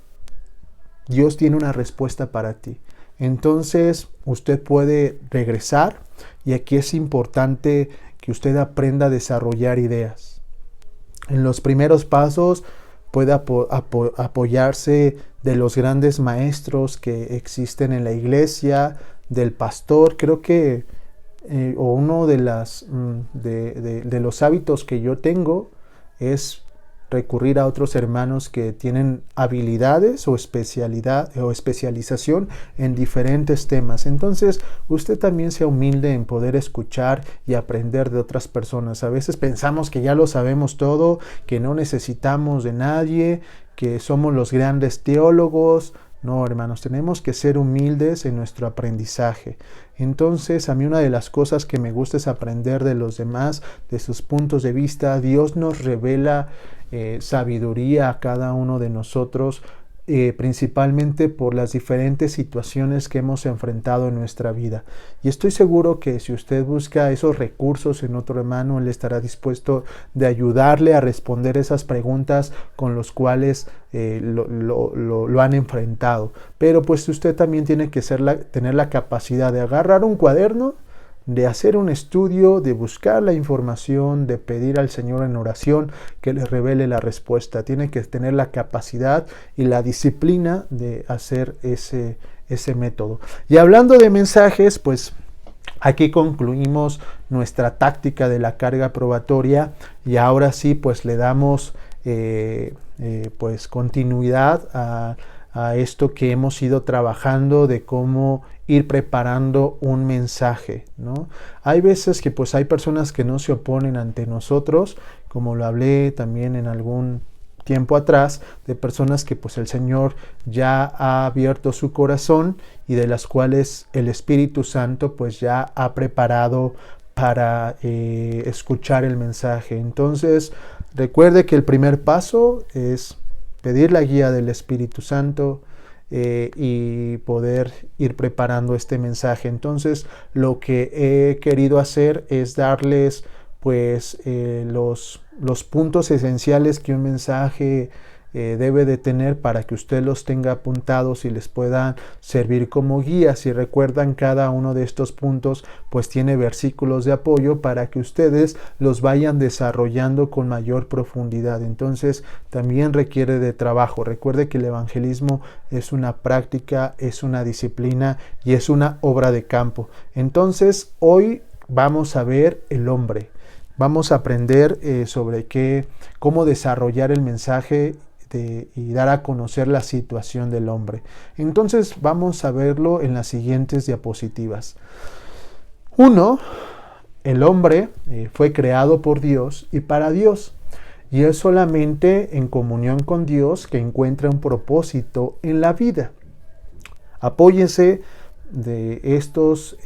Speaker 1: Dios tiene una respuesta para ti. Entonces usted puede regresar, y aquí es importante que usted aprenda a desarrollar ideas. En los primeros pasos puede apoyarse de los grandes maestros que existen en la iglesia, del pastor. Creo que uno de los hábitos que yo tengo es recurrir a otros hermanos que tienen habilidades o especialidad o especialización en diferentes temas. Entonces, usted también sea humilde en poder escuchar y aprender de otras personas. A veces pensamos que ya lo sabemos todo, que no necesitamos de nadie, que somos los grandes teólogos. No, hermanos, tenemos que ser humildes en nuestro aprendizaje. Entonces, a mí una de las cosas que me gusta es aprender de los demás, de sus puntos de vista. Dios nos revela sabiduría a cada uno de nosotros, principalmente por las diferentes situaciones que hemos enfrentado en nuestra vida. Y estoy seguro que si usted busca esos recursos en otro hermano, él estará dispuesto de ayudarle a responder esas preguntas con los cuales lo han enfrentado. Pero pues usted también tiene que tener la capacidad de agarrar un cuaderno, de hacer un estudio, de buscar la información, de pedir al Señor en oración que le revele la respuesta. Tiene que tener la capacidad y la disciplina de hacer ese método. Y hablando de mensajes, pues aquí concluimos nuestra táctica de la carga probatoria y ahora sí pues le damos pues continuidad a esto que hemos ido trabajando de cómo ir preparando un mensaje, ¿no? Hay veces que pues hay personas que no se oponen ante nosotros, como lo hablé también en algún tiempo atrás, de personas que pues el Señor ya ha abierto su corazón y de las cuales el Espíritu Santo pues ya ha preparado para escuchar el mensaje. Entonces, recuerde que el primer paso es pedir la guía del Espíritu Santo y poder ir preparando este mensaje. Entonces, lo que he querido hacer es darles pues los puntos esenciales que un mensaje debe de tener para que usted los tenga apuntados y les puedan servir como guía. Si recuerdan, cada uno de estos puntos pues tiene versículos de apoyo para que ustedes los vayan desarrollando con mayor profundidad. Entonces también requiere de trabajo. Recuerde que el evangelismo es una práctica, es una disciplina y es una obra de campo. Entonces hoy vamos a ver el hombre. Vamos a aprender sobre cómo desarrollar el mensaje y dar a conocer la situación del hombre. Entonces vamos a verlo en las siguientes diapositivas. 1. El hombre fue creado por Dios y para Dios. Y es solamente en comunión con Dios que encuentra un propósito en la vida. Apóyese de estos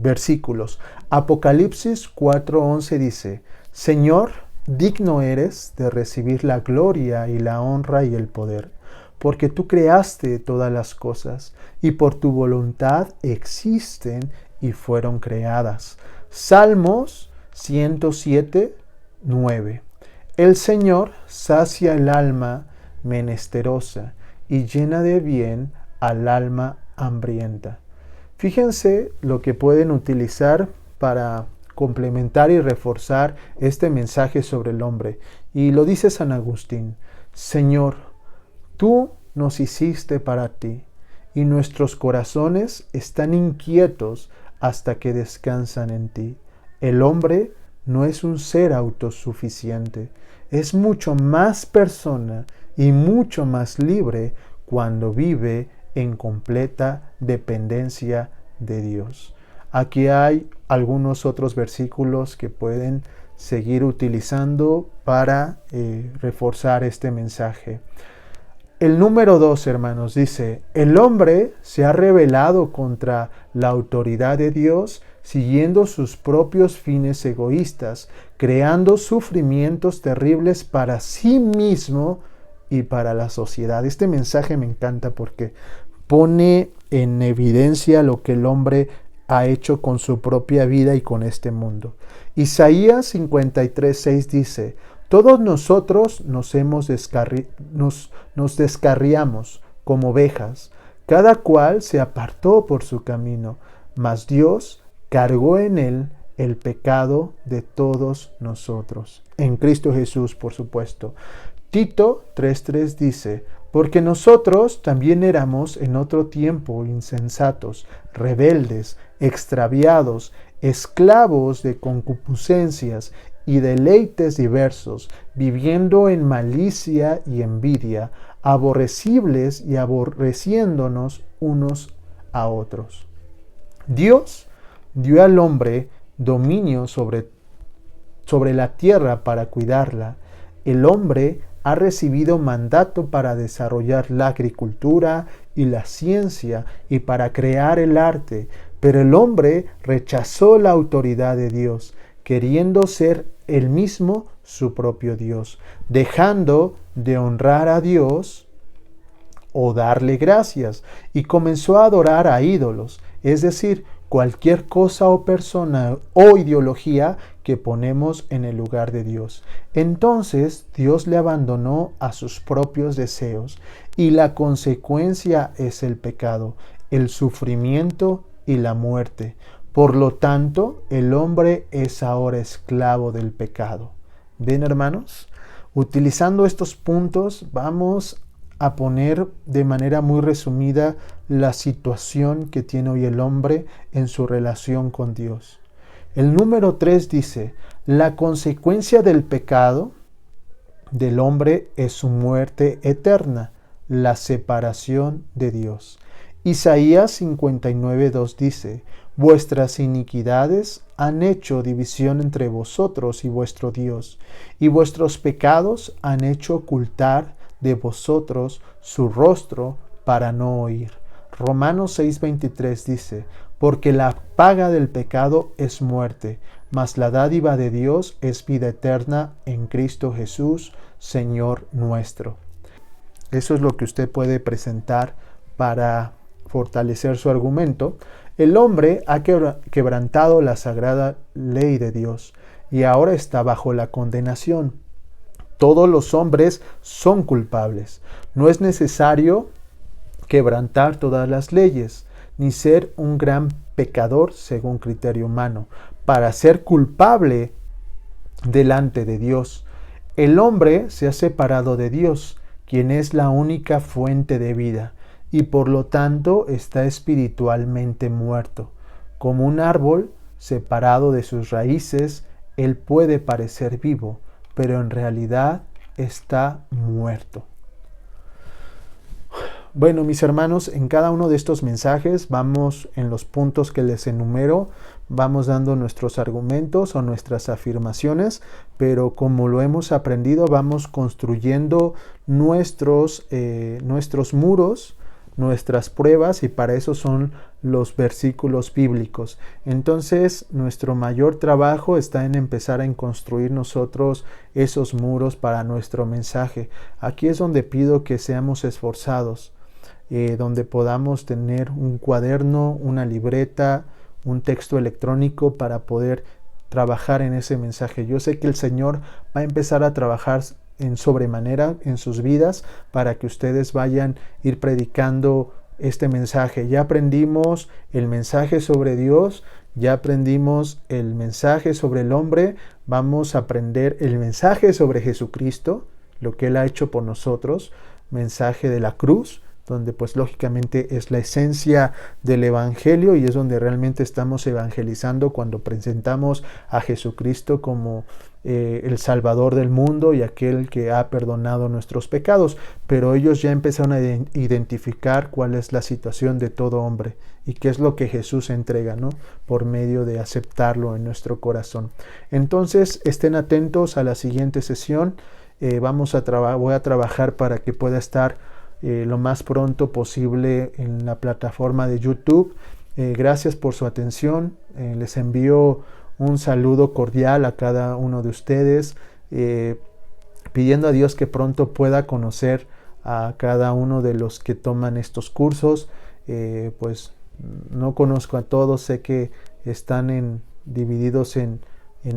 Speaker 1: versículos. Apocalipsis 4:11 dice: Señor, digno eres de recibir la gloria y la honra y el poder, porque tú creaste todas las cosas, y por tu voluntad existen y fueron creadas. Salmos 107:9. El Señor sacia el alma menesterosa y llena de bien al alma hambrienta. Fíjense lo que pueden utilizar para complementar y reforzar este mensaje sobre el hombre. Y lo dice San Agustín: Señor, tú nos hiciste para ti, y nuestros corazones están inquietos hasta que descansan en ti. El hombre no es un ser autosuficiente, es mucho más persona y mucho más libre cuando vive en completa dependencia de Dios. Aquí hay algunos otros versículos que pueden seguir utilizando para reforzar este mensaje. El número 2, hermanos, dice: el hombre se ha rebelado contra la autoridad de Dios siguiendo sus propios fines egoístas, creando sufrimientos terribles para sí mismo y para la sociedad. Este mensaje me encanta porque pone en evidencia lo que el hombre ha hecho con su propia vida y con este mundo. Isaías 53:6 dice: todos nosotros nos descarriamos como ovejas, cada cual se apartó por su camino, mas Dios cargó en él el pecado de todos nosotros. En Cristo Jesús, por supuesto. Tito 3:3 dice: porque nosotros también éramos en otro tiempo insensatos, rebeldes, extraviados, esclavos de concupiscencias, y deleites diversos, viviendo en malicia y envidia, aborrecibles y aborreciéndonos unos a otros. Dios dio al hombre dominio sobre la tierra para cuidarla. El hombre ha recibido mandato para desarrollar la agricultura y la ciencia y para crear el arte, pero el hombre rechazó la autoridad de Dios, queriendo ser él mismo su propio Dios, dejando de honrar a Dios o darle gracias, y comenzó a adorar a ídolos, es decir, cualquier cosa o persona o ideología que ponemos en el lugar de Dios. Entonces Dios le abandonó a sus propios deseos y la consecuencia es el pecado, el sufrimiento y la muerte. Por lo tanto, el hombre es ahora esclavo del pecado. ¿Ven, hermanos? Utilizando estos puntos vamos a poner de manera muy resumida la situación que tiene hoy el hombre en su relación con Dios. El número 3 dice, la consecuencia del pecado del hombre es su muerte eterna, la separación de Dios. Isaías 59:2 dice, vuestras iniquidades han hecho división entre vosotros y vuestro Dios, y vuestros pecados han hecho ocultar de vosotros su rostro para no oír. Romanos 6:23 dice, porque la paga del pecado es muerte, mas la dádiva de Dios es vida eterna en Cristo Jesús, Señor nuestro. Eso es lo que usted puede presentar para fortalecer su argumento. El hombre ha quebrantado la sagrada ley de Dios y ahora está bajo la condenación. Todos los hombres son culpables. No es necesario quebrantar todas las leyes, ni ser un gran pecador según criterio humano, para ser culpable delante de Dios. El hombre se ha separado de Dios, quien es la única fuente de vida, y por lo tanto está espiritualmente muerto. Como un árbol separado de sus raíces, él puede parecer vivo, pero en realidad está muerto. Bueno, mis hermanos, en cada uno de estos mensajes vamos en los puntos que les enumero, vamos dando nuestros argumentos o nuestras afirmaciones, pero como lo hemos aprendido, vamos construyendo nuestros muros, nuestras pruebas, y para eso son los versículos bíblicos. Entonces, nuestro mayor trabajo está en empezar a construir nosotros esos muros para nuestro mensaje. Aquí es donde pido que seamos esforzados, donde podamos tener un cuaderno, una libreta, un texto electrónico para poder trabajar en ese mensaje. Yo sé que el Señor va a empezar a trabajar en sobremanera en sus vidas para que ustedes vayan a ir predicando este mensaje. Ya aprendimos el mensaje sobre Dios, ya aprendimos el mensaje sobre el hombre, vamos a aprender el mensaje sobre Jesucristo, lo que Él ha hecho por nosotros, mensaje de la cruz, donde pues lógicamente es la esencia del evangelio y es donde realmente estamos evangelizando cuando presentamos a Jesucristo como el Salvador del mundo y aquel que ha perdonado nuestros pecados. Pero ellos ya empezaron a identificar cuál es la situación de todo hombre y qué es lo que Jesús entrega, ¿no? Por medio de aceptarlo en nuestro corazón. Entonces estén atentos a la siguiente sesión. Voy a trabajar para que pueda estar lo más pronto posible en la plataforma de YouTube. Gracias por su atención. Les envío un saludo cordial a cada uno de ustedes, pidiendo a Dios que pronto pueda conocer a cada uno de los que toman estos cursos. Pues no conozco a todos, sé que están divididos en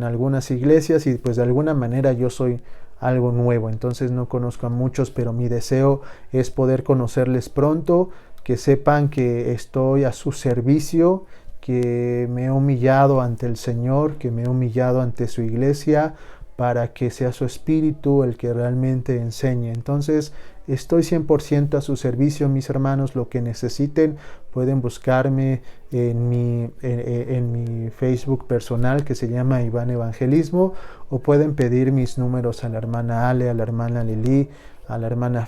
Speaker 1: algunas iglesias y pues de alguna manera yo soy algo nuevo, entonces no conozco a muchos, pero mi deseo es poder conocerles pronto, que sepan que estoy a su servicio, que me he humillado ante el Señor, que me he humillado ante su iglesia, para que sea su espíritu el que realmente enseñe. Entonces Estoy 100% a su servicio, mis hermanos. Lo que necesiten pueden buscarme en mi Facebook personal, que se llama Iván Evangelismo, o pueden pedir mis números a la hermana Ale, a la hermana Lili, al hermano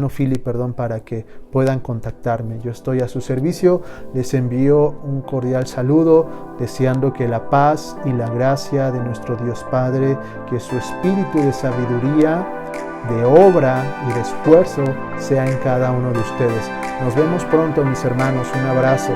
Speaker 1: Philip, para que puedan contactarme. Yo estoy a su servicio. Les envío un cordial saludo, deseando que la paz y la gracia de nuestro Dios Padre, que su espíritu de sabiduría, de obra y de esfuerzo sea en cada uno de ustedes. Nos vemos pronto, mis hermanos. Un abrazo.